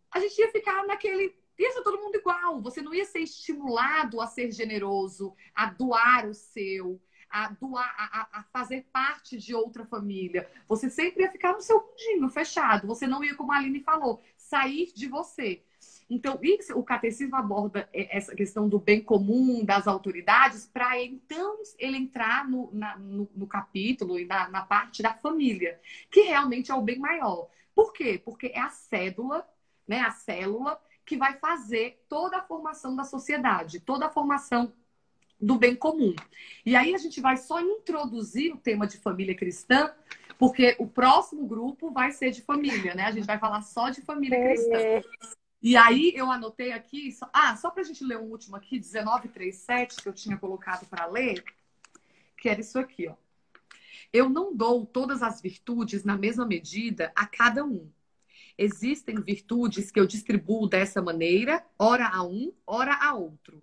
a gente ia ficar naquele... Ia ser todo mundo igual. Você não ia ser estimulado a ser generoso, a doar o seu, a fazer parte de outra família. Você sempre ia ficar no seu mundinho fechado. Você não ia, como a Aline falou, sair de você. Então, o catecismo aborda essa questão do bem comum, das autoridades, para então ele entrar no capítulo e na parte da família, que realmente é o bem maior. Por quê? Porque é a cédula, né, a célula, que vai fazer toda a formação da sociedade, toda a formação do bem comum. E aí a gente vai só introduzir o tema de família cristã, porque o próximo grupo vai ser de família, né? A gente vai falar só de família cristã. E aí eu anotei aqui, só para a gente ler um último aqui, 19:37, que eu tinha colocado para ler, que era isso aqui, ó. Eu não dou todas as virtudes na mesma medida a cada um. Existem virtudes que eu distribuo dessa maneira, ora a um, ora a outro.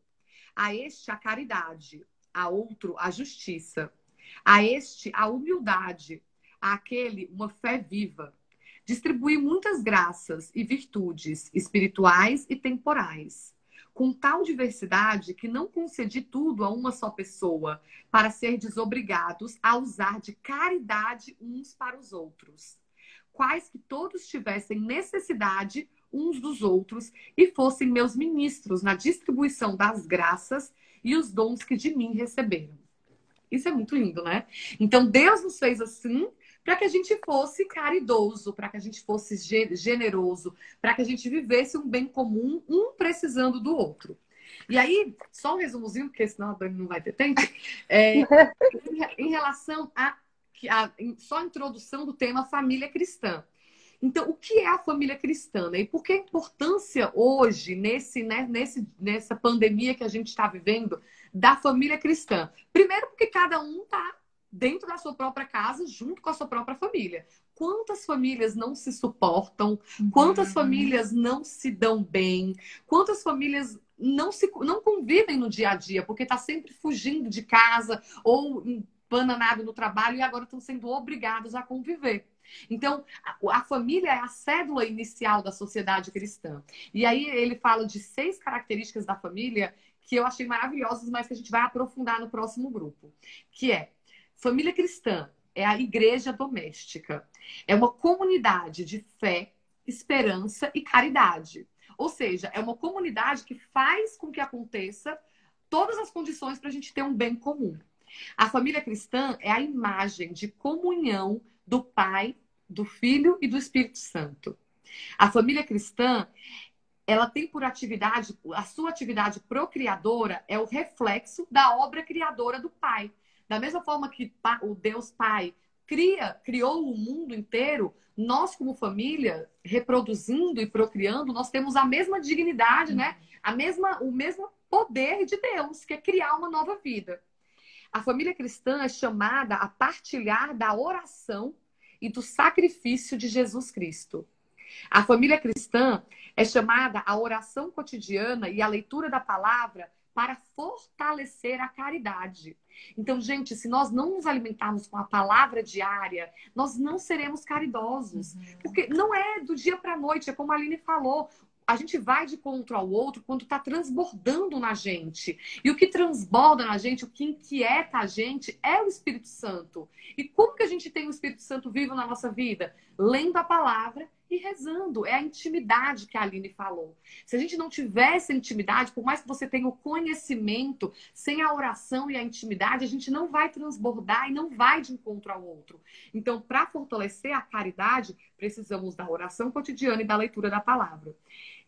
A este a caridade, a outro a justiça, a este a humildade, a aquele uma fé viva. Distribuí muitas graças e virtudes espirituais e temporais, com tal diversidade que não concedi tudo a uma só pessoa, para ser desobrigados a usar de caridade uns para os outros. Quais que todos tivessem necessidade uns dos outros e fossem meus ministros na distribuição das graças e os dons que de mim receberam. Isso é muito lindo, né? Então, Deus nos fez assim para que a gente fosse caridoso, para que a gente fosse generoso, para que a gente vivesse um bem comum, um precisando do outro. E aí, só um resumozinho, porque senão a Dani não vai ter tempo, em relação só a introdução do tema família cristã. Então, o que é a família cristã? Né? E por que a importância hoje, nessa pandemia que a gente está vivendo, da família cristã? Primeiro, porque cada um está dentro da sua própria casa, junto com a sua própria família. Quantas famílias não se suportam? Quantas famílias não se dão bem? Quantas famílias não convivem no dia a dia, porque está sempre fugindo de casa ou embananado no trabalho e agora estão sendo obrigados a conviver. Então, a família é a cédula inicial da sociedade cristã. E aí ele fala de 6 características da família que eu achei maravilhosas, mas que a gente vai aprofundar no próximo grupo. Que é, família cristã é a igreja doméstica. É uma comunidade de fé, esperança e caridade. Ou seja, é uma comunidade que faz com que aconteça todas as condições para a gente ter um bem comum. A família cristã é a imagem de comunhão do Pai, do Filho e do Espírito Santo. A família cristã, ela tem por atividade, a sua atividade procriadora é o reflexo da obra criadora do Pai. Da mesma forma que o Deus Pai criou o mundo inteiro, nós como família, reproduzindo e procriando, nós temos a mesma dignidade, né? O mesmo poder de Deus, que é criar uma nova vida. A família cristã é chamada a partilhar da oração e do sacrifício de Jesus Cristo. A família cristã é chamada à oração cotidiana e à leitura da palavra para fortalecer a caridade. Então, gente, se nós não nos alimentarmos com a palavra diária, nós não seremos caridosos. Porque não é do dia para a noite, é como a Aline falou. A gente vai de encontro ao outro quando está transbordando na gente. E o que transborda na gente, o que inquieta a gente é o Espírito Santo. E como que a gente tem o Espírito Santo vivo na nossa vida? Lendo a palavra e rezando. É a intimidade que a Aline falou. Se a gente não tiver essa intimidade, por mais que você tenha o conhecimento, sem a oração e a intimidade, a gente não vai transbordar e não vai de encontro ao outro. Então, para fortalecer a caridade, precisamos da oração cotidiana e da leitura da palavra.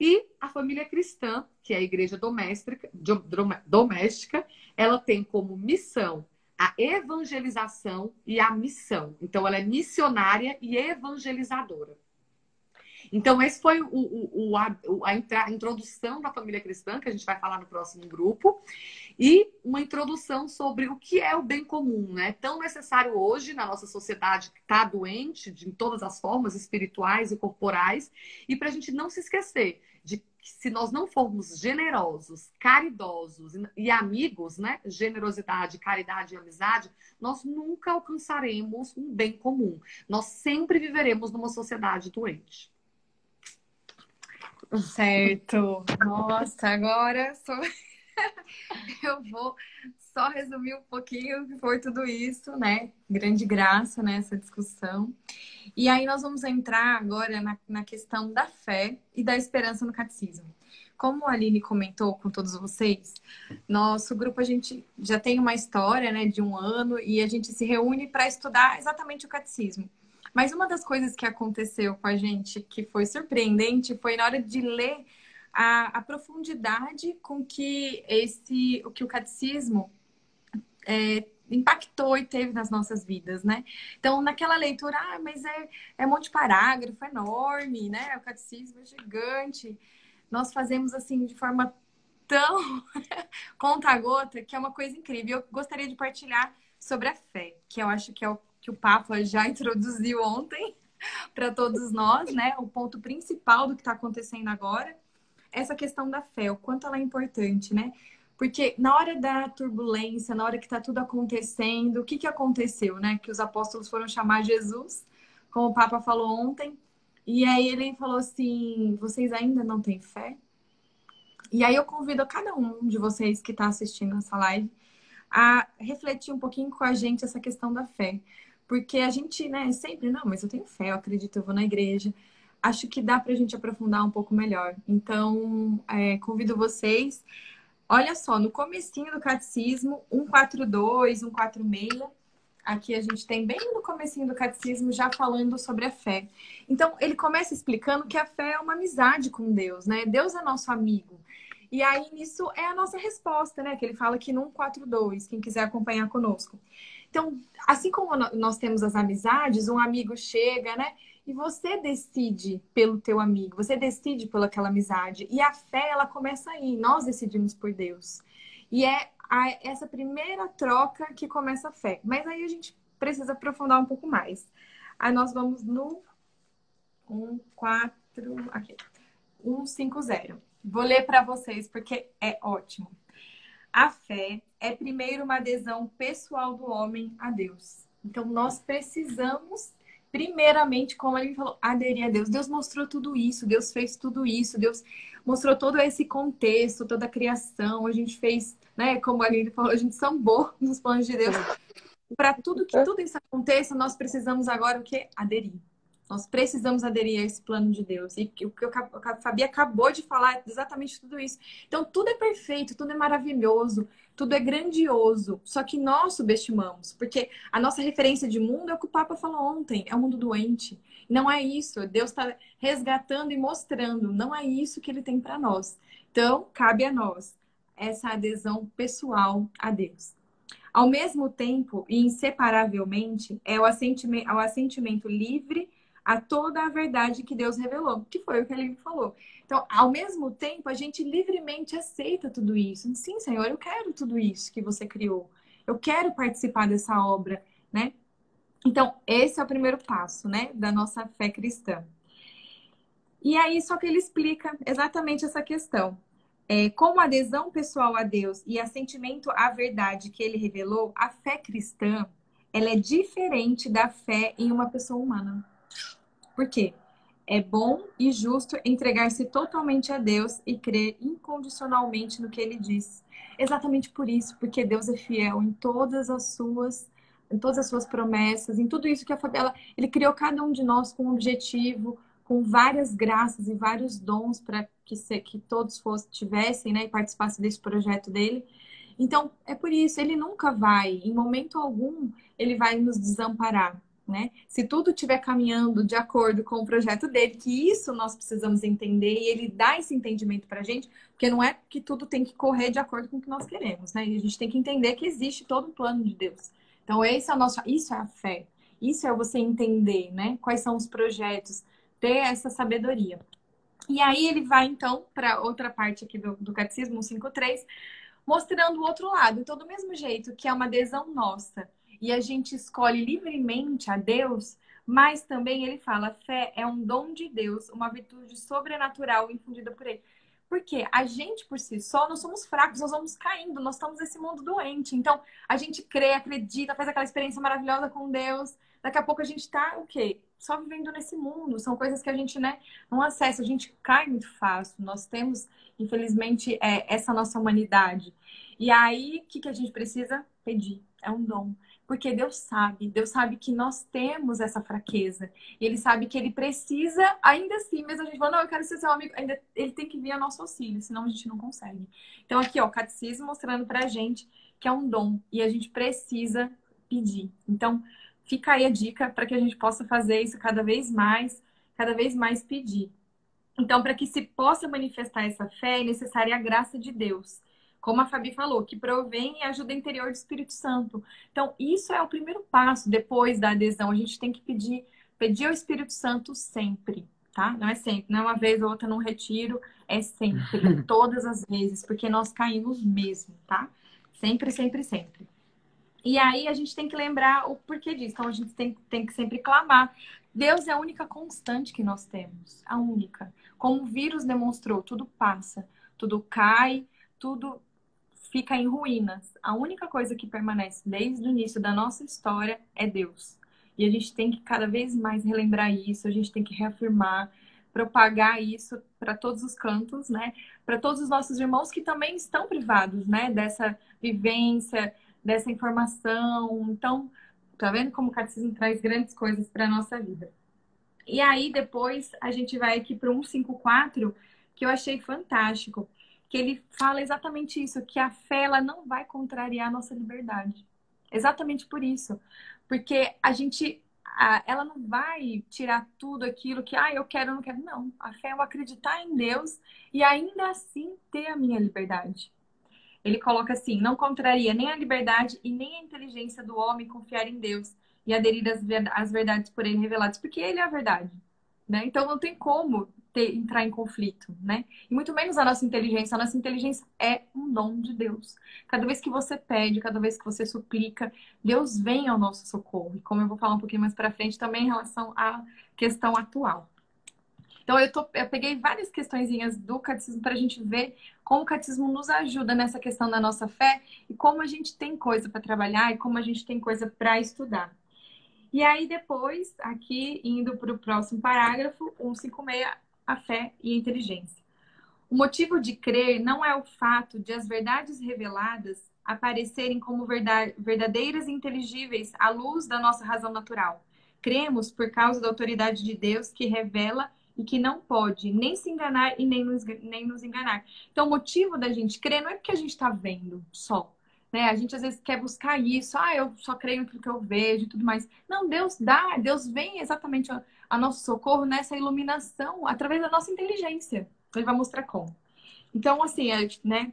E a família cristã, que é a igreja doméstica, ela tem como missão a evangelização e a missão. Então, ela é missionária e evangelizadora. Então, esse foi a introdução da família cristã, que a gente vai falar no próximo grupo, e uma introdução sobre o que é o bem comum, né? Tão necessário hoje na nossa sociedade que está doente de todas as formas, espirituais e corporais, e para a gente não se esquecer de que se nós não formos generosos, caridosos e amigos, né? Generosidade, caridade e amizade, nós nunca alcançaremos um bem comum. Nós sempre viveremos numa sociedade doente. Certo. Nossa, agora eu vou só resumir um pouquinho o que foi tudo isso, né? Grande graça nessa discussão. E aí nós vamos entrar agora na questão da fé e da esperança no catecismo. Como a Aline comentou com todos vocês, nosso grupo a gente já tem uma história, né, de 1 ano e a gente se reúne para estudar exatamente o catecismo. Mas uma das coisas que aconteceu com a gente que foi surpreendente foi na hora de ler a profundidade com que o catecismo impactou e teve nas nossas vidas, né? Então, naquela leitura, mas é um monte de parágrafo, é enorme, né? O catecismo é gigante. Nós fazemos assim de forma tão conta-gota que é uma coisa incrível. Eu gostaria de partilhar sobre a fé, que eu acho que é o que o Papa já introduziu ontem para todos nós, né? O ponto principal do que está acontecendo agora, essa questão da fé, o quanto ela é importante, né? Porque na hora da turbulência, na hora que está tudo acontecendo, o que aconteceu, né? Que os apóstolos foram chamar Jesus, como o Papa falou ontem, e aí ele falou assim, vocês ainda não têm fé? E aí eu convido cada um de vocês que está assistindo essa live a refletir um pouquinho com a gente essa questão da fé. Porque a gente, né, sempre, não, mas eu tenho fé, eu acredito, eu vou na igreja. Acho que dá pra gente aprofundar um pouco melhor. Então, convido vocês. Olha só, no comecinho do catecismo, 142, 146, aqui a gente tem bem no comecinho do catecismo já falando sobre a fé. Então, ele começa explicando que a fé é uma amizade com Deus, né? Deus é nosso amigo. E aí, nisso é a nossa resposta, né? Que ele fala aqui no 142, quem quiser acompanhar conosco. Então, assim como nós temos as amizades, um amigo chega, né? E você decide pelo teu amigo, você decide por aquela amizade. E a fé, ela começa aí, nós decidimos por Deus. E é essa primeira troca que começa a fé. Mas aí a gente precisa aprofundar um pouco mais. Aí nós vamos no 150. Vou ler para vocês porque é ótimo. A fé é primeiro uma adesão pessoal do homem a Deus. Então, nós precisamos, primeiramente, como ele falou, aderir a Deus. Deus mostrou tudo isso, Deus fez tudo isso, Deus mostrou todo esse contexto, toda a criação. A gente fez, né, como a gente falou, a gente sambou nos planos de Deus. Para tudo que tudo isso aconteça, nós precisamos agora o quê? Aderir. Nós precisamos aderir a esse plano de Deus. E o que a Fabi acabou de falar é exatamente tudo isso. Então, tudo é perfeito, tudo é maravilhoso, tudo é grandioso. Só que nós subestimamos. Porque a nossa referência de mundo é o que o Papa falou ontem. É um mundo doente. Não é isso. Deus está resgatando e mostrando. Não é isso que ele tem para nós. Então, cabe a nós essa adesão pessoal a Deus. Ao mesmo tempo e inseparavelmente, é o assentimento livre a toda a verdade que Deus revelou, que foi o que ele falou. Então, ao mesmo tempo, a gente livremente aceita tudo isso. Sim, Senhor, eu quero tudo isso que você criou. Eu quero participar dessa obra, né? Então, esse é o primeiro passo, né, da nossa fé cristã. E aí, só que ele explica exatamente essa questão. Como adesão pessoal a Deus e assentimento à verdade que ele revelou, a fé cristã, ela é diferente da fé em uma pessoa humana. Por quê? É bom e justo entregar-se totalmente a Deus e crer incondicionalmente no que ele diz. Exatamente por isso, porque Deus é fiel em todas as suas promessas, em tudo isso que a Fabiola, ele criou cada um de nós com um objetivo, com várias graças e vários dons para que todos tivessem, né, e participassem desse projeto dele. Então, é por isso, ele nunca vai, em momento algum, ele vai nos desamparar. Né? Se tudo estiver caminhando de acordo com o projeto dele, que isso nós precisamos entender e ele dá esse entendimento para a gente, porque não é que tudo tem que correr de acordo com o que nós queremos, né? E a gente tem que entender que existe todo um plano de Deus. Então, isso é a fé. Isso é você entender, né? Quais são os projetos ter essa sabedoria. E aí ele vai, então, para outra parte aqui do Catecismo 153, mostrando o outro lado. Então, do mesmo jeito que é uma adesão nossa e a gente escolhe livremente a Deus, mas também ele fala, a fé é um dom de Deus, uma virtude sobrenatural infundida por ele. Porque a gente, por si só, nós somos fracos, nós vamos caindo, nós estamos nesse mundo doente. Então, a gente crê, acredita, faz aquela experiência maravilhosa com Deus. Daqui a pouco a gente está, o quê? Só vivendo nesse mundo. São coisas que a gente, né, não acessa. A gente cai muito fácil. Nós temos, infelizmente, essa nossa humanidade. E aí, o que a gente precisa? Pedir. É um dom. Porque Deus sabe que nós temos essa fraqueza. E Ele sabe que Ele precisa, ainda assim, mesmo a gente falando, não, eu quero ser seu amigo, ainda Ele tem que vir ao nosso auxílio, senão a gente não consegue. Então aqui, ó, o catecismo mostrando pra gente que é um dom e a gente precisa pedir. Então, fica aí a dica para que a gente possa fazer isso cada vez mais pedir. Então, para que se possa manifestar essa fé, é necessária a graça de Deus. Como a Fabi falou, que provém e ajuda interior do Espírito Santo. Então, isso é o primeiro passo depois da adesão. A gente tem que pedir ao Espírito Santo sempre, tá? Não é sempre, não é uma vez ou outra num retiro, é sempre, todas as vezes, porque nós caímos mesmo, tá? Sempre, sempre, sempre. E aí a gente tem que lembrar o porquê disso. Então, a gente tem que sempre clamar. Deus é a única constante que nós temos, a única. Como o vírus demonstrou, tudo passa, tudo cai, tudo fica em ruínas. A única coisa que permanece desde o início da nossa história é Deus. E a gente tem que cada vez mais relembrar isso, a gente tem que reafirmar, propagar isso para todos os cantos, né? Para todos os nossos irmãos que também estão privados, né? Dessa vivência, dessa informação. Então, tá vendo como o catecismo traz grandes coisas para a nossa vida? E aí, depois, a gente vai aqui para o 154, que eu achei fantástico, que ele fala exatamente isso, que a fé ela não vai contrariar a nossa liberdade. Exatamente por isso. Porque ela não vai tirar tudo aquilo que, eu quero, eu não quero. Não, a fé é o acreditar em Deus e ainda assim ter a minha liberdade. Ele coloca assim, não contraria nem a liberdade e nem a inteligência do homem confiar em Deus e aderir às verdades por ele reveladas, porque ele é a verdade, né? Então não tem como entrar em conflito, né? E muito menos a nossa inteligência. A nossa inteligência é um dom de Deus. Cada vez que você pede, cada vez que você suplica, Deus vem ao nosso socorro. E como eu vou falar um pouquinho mais para frente, também em relação à questão atual. Então, eu peguei várias questõezinhas do catecismo para a gente ver como o catecismo nos ajuda nessa questão da nossa fé e como a gente tem coisa para trabalhar e como a gente tem coisa para estudar. E aí, depois, aqui, indo para o próximo parágrafo, 156, a fé e a inteligência. O motivo de crer não é o fato de as verdades reveladas aparecerem como verdadeiras e inteligíveis à luz da nossa razão natural. Cremos por causa da autoridade de Deus que revela e que não pode nem se enganar e nem nos enganar. Então, o motivo da gente crer não é porque a gente está vendo só. Né? A gente às vezes quer buscar isso. Eu só creio naquilo que eu vejo e tudo mais. Não, Deus dá. Deus vem exatamente a nosso socorro nessa iluminação através da nossa inteligência. Ele vai mostrar como. Então, assim, né?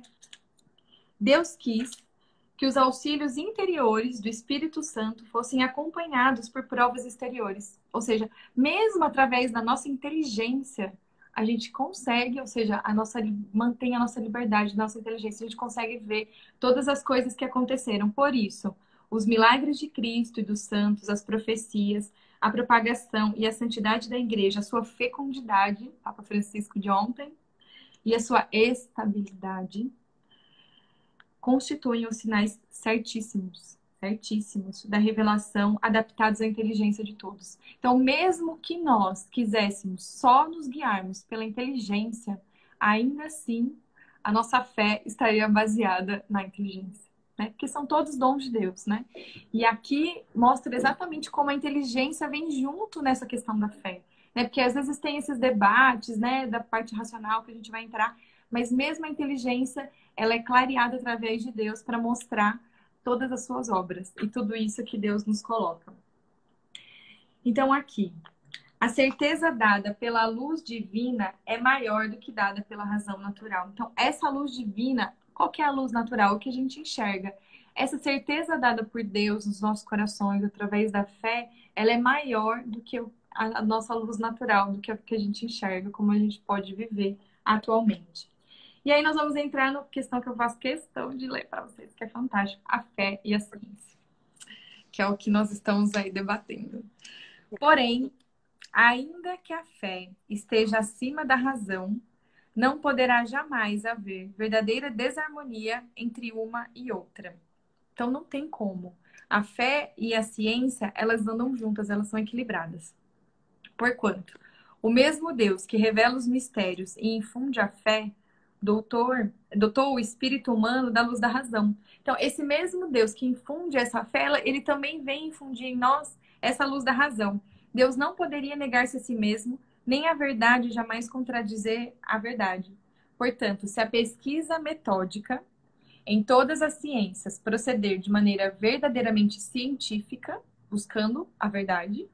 Deus quis que os auxílios interiores do Espírito Santo fossem acompanhados por provas exteriores. Ou seja, mesmo através da nossa inteligência, a gente consegue, ou seja, mantém a nossa liberdade, a nossa inteligência, a gente consegue ver todas as coisas que aconteceram. Por isso, os milagres de Cristo e dos santos, as profecias, a propagação e a santidade da igreja, a sua fecundidade, Papa Francisco de ontem, e a sua estabilidade, constituem os sinais certíssimos da revelação, adaptados à inteligência de todos. Então, mesmo que nós quiséssemos só nos guiarmos pela inteligência, ainda assim, a nossa fé estaria baseada na inteligência, né? Porque são todos dons de Deus, né? E aqui mostra exatamente como a inteligência vem junto nessa questão da fé, né? Porque às vezes tem esses debates, né, da parte racional que a gente vai entrar, mas mesmo a inteligência, ela é clareada através de Deus para mostrar todas as suas obras e tudo isso que Deus nos coloca. Então, aqui, a certeza dada pela luz divina é maior do que dada pela razão natural. Então, essa luz divina, qual que é a luz natural? O que a gente enxerga. Essa certeza dada por Deus nos nossos corações, através da fé, ela é maior do que a nossa luz natural, do que a gente enxerga, como a gente pode viver atualmente. E aí nós vamos entrar na questão que eu faço questão de ler para vocês, que é fantástico, a fé e a ciência, que é o que nós estamos aí debatendo. Porém, ainda que a fé esteja acima da razão, não poderá jamais haver verdadeira desarmonia entre uma e outra. Então, não tem como. A fé e a ciência, elas andam juntas, elas são equilibradas. Porquanto, o mesmo Deus que revela os mistérios e infunde a fé, dotou o espírito humano da luz da razão. Então, esse mesmo Deus que infunde essa fé, ele também vem infundir em nós essa luz da razão. Deus não poderia negar-se a si mesmo, nem a verdade jamais contradizer a verdade. Portanto, se a pesquisa metódica em todas as ciências proceder de maneira verdadeiramente científica, buscando a verdade,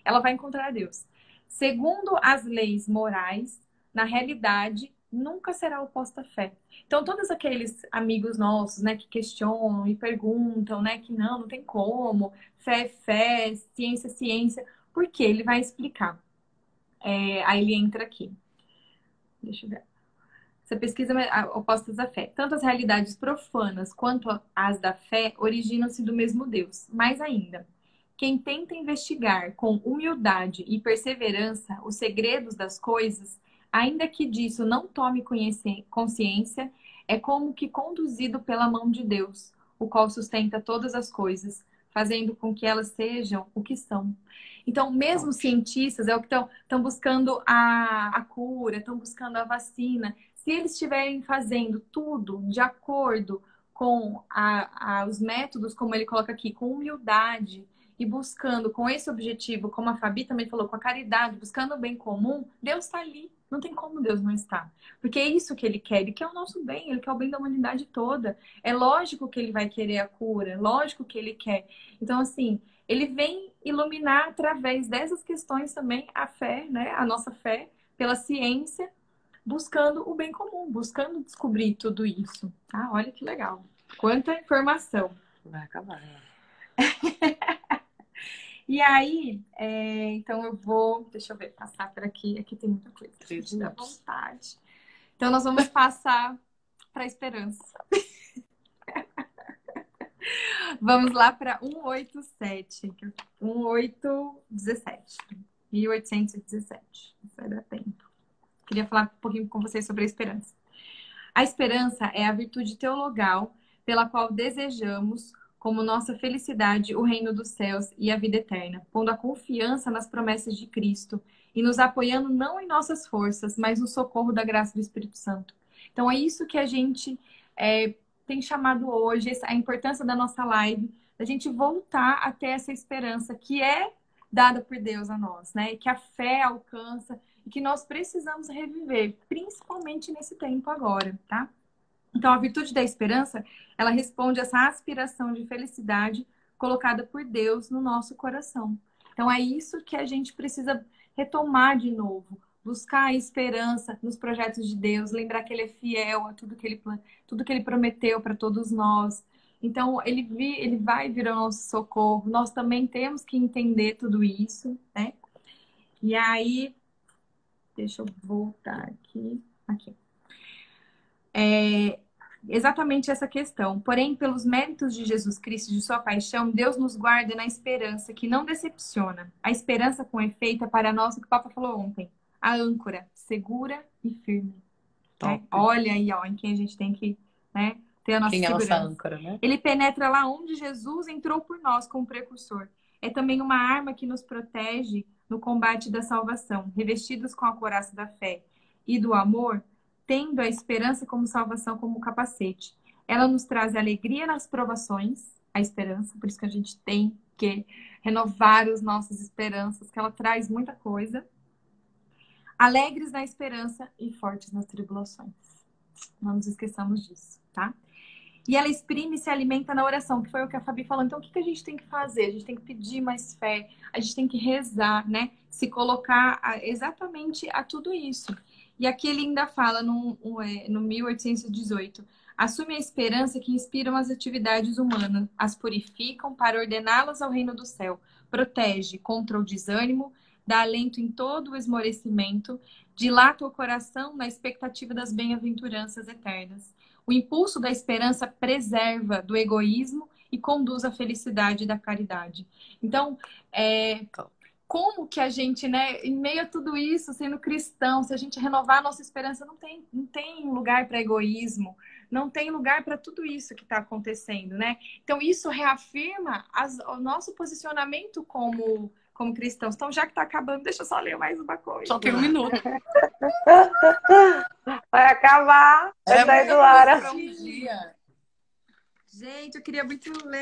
ela vai encontrar Deus. Segundo as leis morais, na realidade, nunca será oposta à fé. Então, todos aqueles amigos nossos, né, que questionam e perguntam, né, que não tem como, fé é fé, ciência é ciência, por quê? Ele vai explicar. Aí ele entra aqui. Deixa eu ver. Essa pesquisa opostas à fé. Tanto as realidades profanas quanto as da fé originam-se do mesmo Deus. Mais ainda, quem tenta investigar com humildade e perseverança os segredos das coisas, ainda que disso não tome consciência, é como que conduzido pela mão de Deus, o qual sustenta todas as coisas, fazendo com que elas sejam o que são. Então, mesmo cientistas, o que estão buscando a cura, estão buscando a vacina, se eles estiverem fazendo tudo de acordo com os métodos, como ele coloca aqui, com humildade e buscando com esse objetivo, como a Fabi também falou, com a caridade, buscando o bem comum, Deus está ali. Não tem como Deus não estar. Porque é isso que ele quer. Ele quer o nosso bem, ele quer o bem da humanidade toda. É lógico que ele vai querer a cura, é lógico que ele quer. Então, assim, ele vem iluminar através dessas questões também a fé, né? A nossa fé pela ciência, buscando o bem comum, buscando descobrir tudo isso. Ah, olha que legal. Quanta informação. Vai acabar, né? E aí, então eu vou, deixa eu ver, passar por aqui. Aqui tem muita coisa, dá vontade. Então nós vamos passar para a esperança. Vamos lá para 187, 1817. 1817. Vai dar tempo. Queria falar um pouquinho com vocês sobre a esperança. A esperança é a virtude teologal pela qual desejamos, como nossa felicidade, o reino dos céus e a vida eterna, pondo a confiança nas promessas de Cristo e nos apoiando não em nossas forças, mas no socorro da graça do Espírito Santo. Então é isso que a gente tem chamado hoje, a importância da nossa live, da gente voltar a ter essa esperança que é dada por Deus a nós, né? Que a fé alcança e que nós precisamos reviver, principalmente nesse tempo agora, tá? Então, a virtude da esperança, ela responde a essa aspiração de felicidade colocada por Deus no nosso coração. Então, é isso que a gente precisa retomar de novo. Buscar a esperança nos projetos de Deus, lembrar que Ele é fiel a tudo que Ele prometeu para todos nós. Então, Ele vai vir ao nosso socorro. Nós também temos que entender tudo isso, né? E aí, deixa eu voltar aqui. Exatamente essa questão. Porém, pelos méritos de Jesus Cristo e de sua paixão, Deus nos guarda na esperança que não decepciona. A esperança, com efeito, é para nós o que o Papa falou ontem. A âncora, segura e firme. Né? Olha aí, ó, em quem a gente tem que, né, ter a nossa segurança. Quem é a nossa âncora, né? Ele penetra lá onde Jesus entrou por nós como precursor. É também uma arma que nos protege no combate da salvação, revestidos com a couraça da fé e do amor, tendo a esperança como salvação como capacete. Ela nos traz alegria nas provações, a esperança, por isso que a gente tem que renovar as nossas esperanças, que ela traz muita coisa. Alegres na esperança e fortes nas tribulações. Não nos esqueçamos disso, tá? E ela exprime e se alimenta na oração, que foi o que a Fabi falou. Então, o que a gente tem que fazer? A gente tem que pedir mais fé, a gente tem que rezar, né? Se colocar exatamente a tudo isso. E aqui ele ainda fala no 1818, assume a esperança que inspiram as atividades humanas, as purificam para ordená-las ao reino do céu, protege contra o desânimo, dá alento em todo o esmorecimento, dilata o coração na expectativa das bem-aventuranças eternas. O impulso da esperança preserva do egoísmo e conduz à felicidade da caridade. Então, como que a gente, né, em meio a tudo isso, sendo cristão, se a gente renovar a nossa esperança, não tem lugar para egoísmo, não tem lugar para tudo isso que está acontecendo, né? Então, isso reafirma o nosso posicionamento como cristãos. Então, já que está acabando, deixa eu só ler mais uma coisa. Só tem um minuto. Vai acabar. Vai sair do ar. Gente, eu queria muito ler.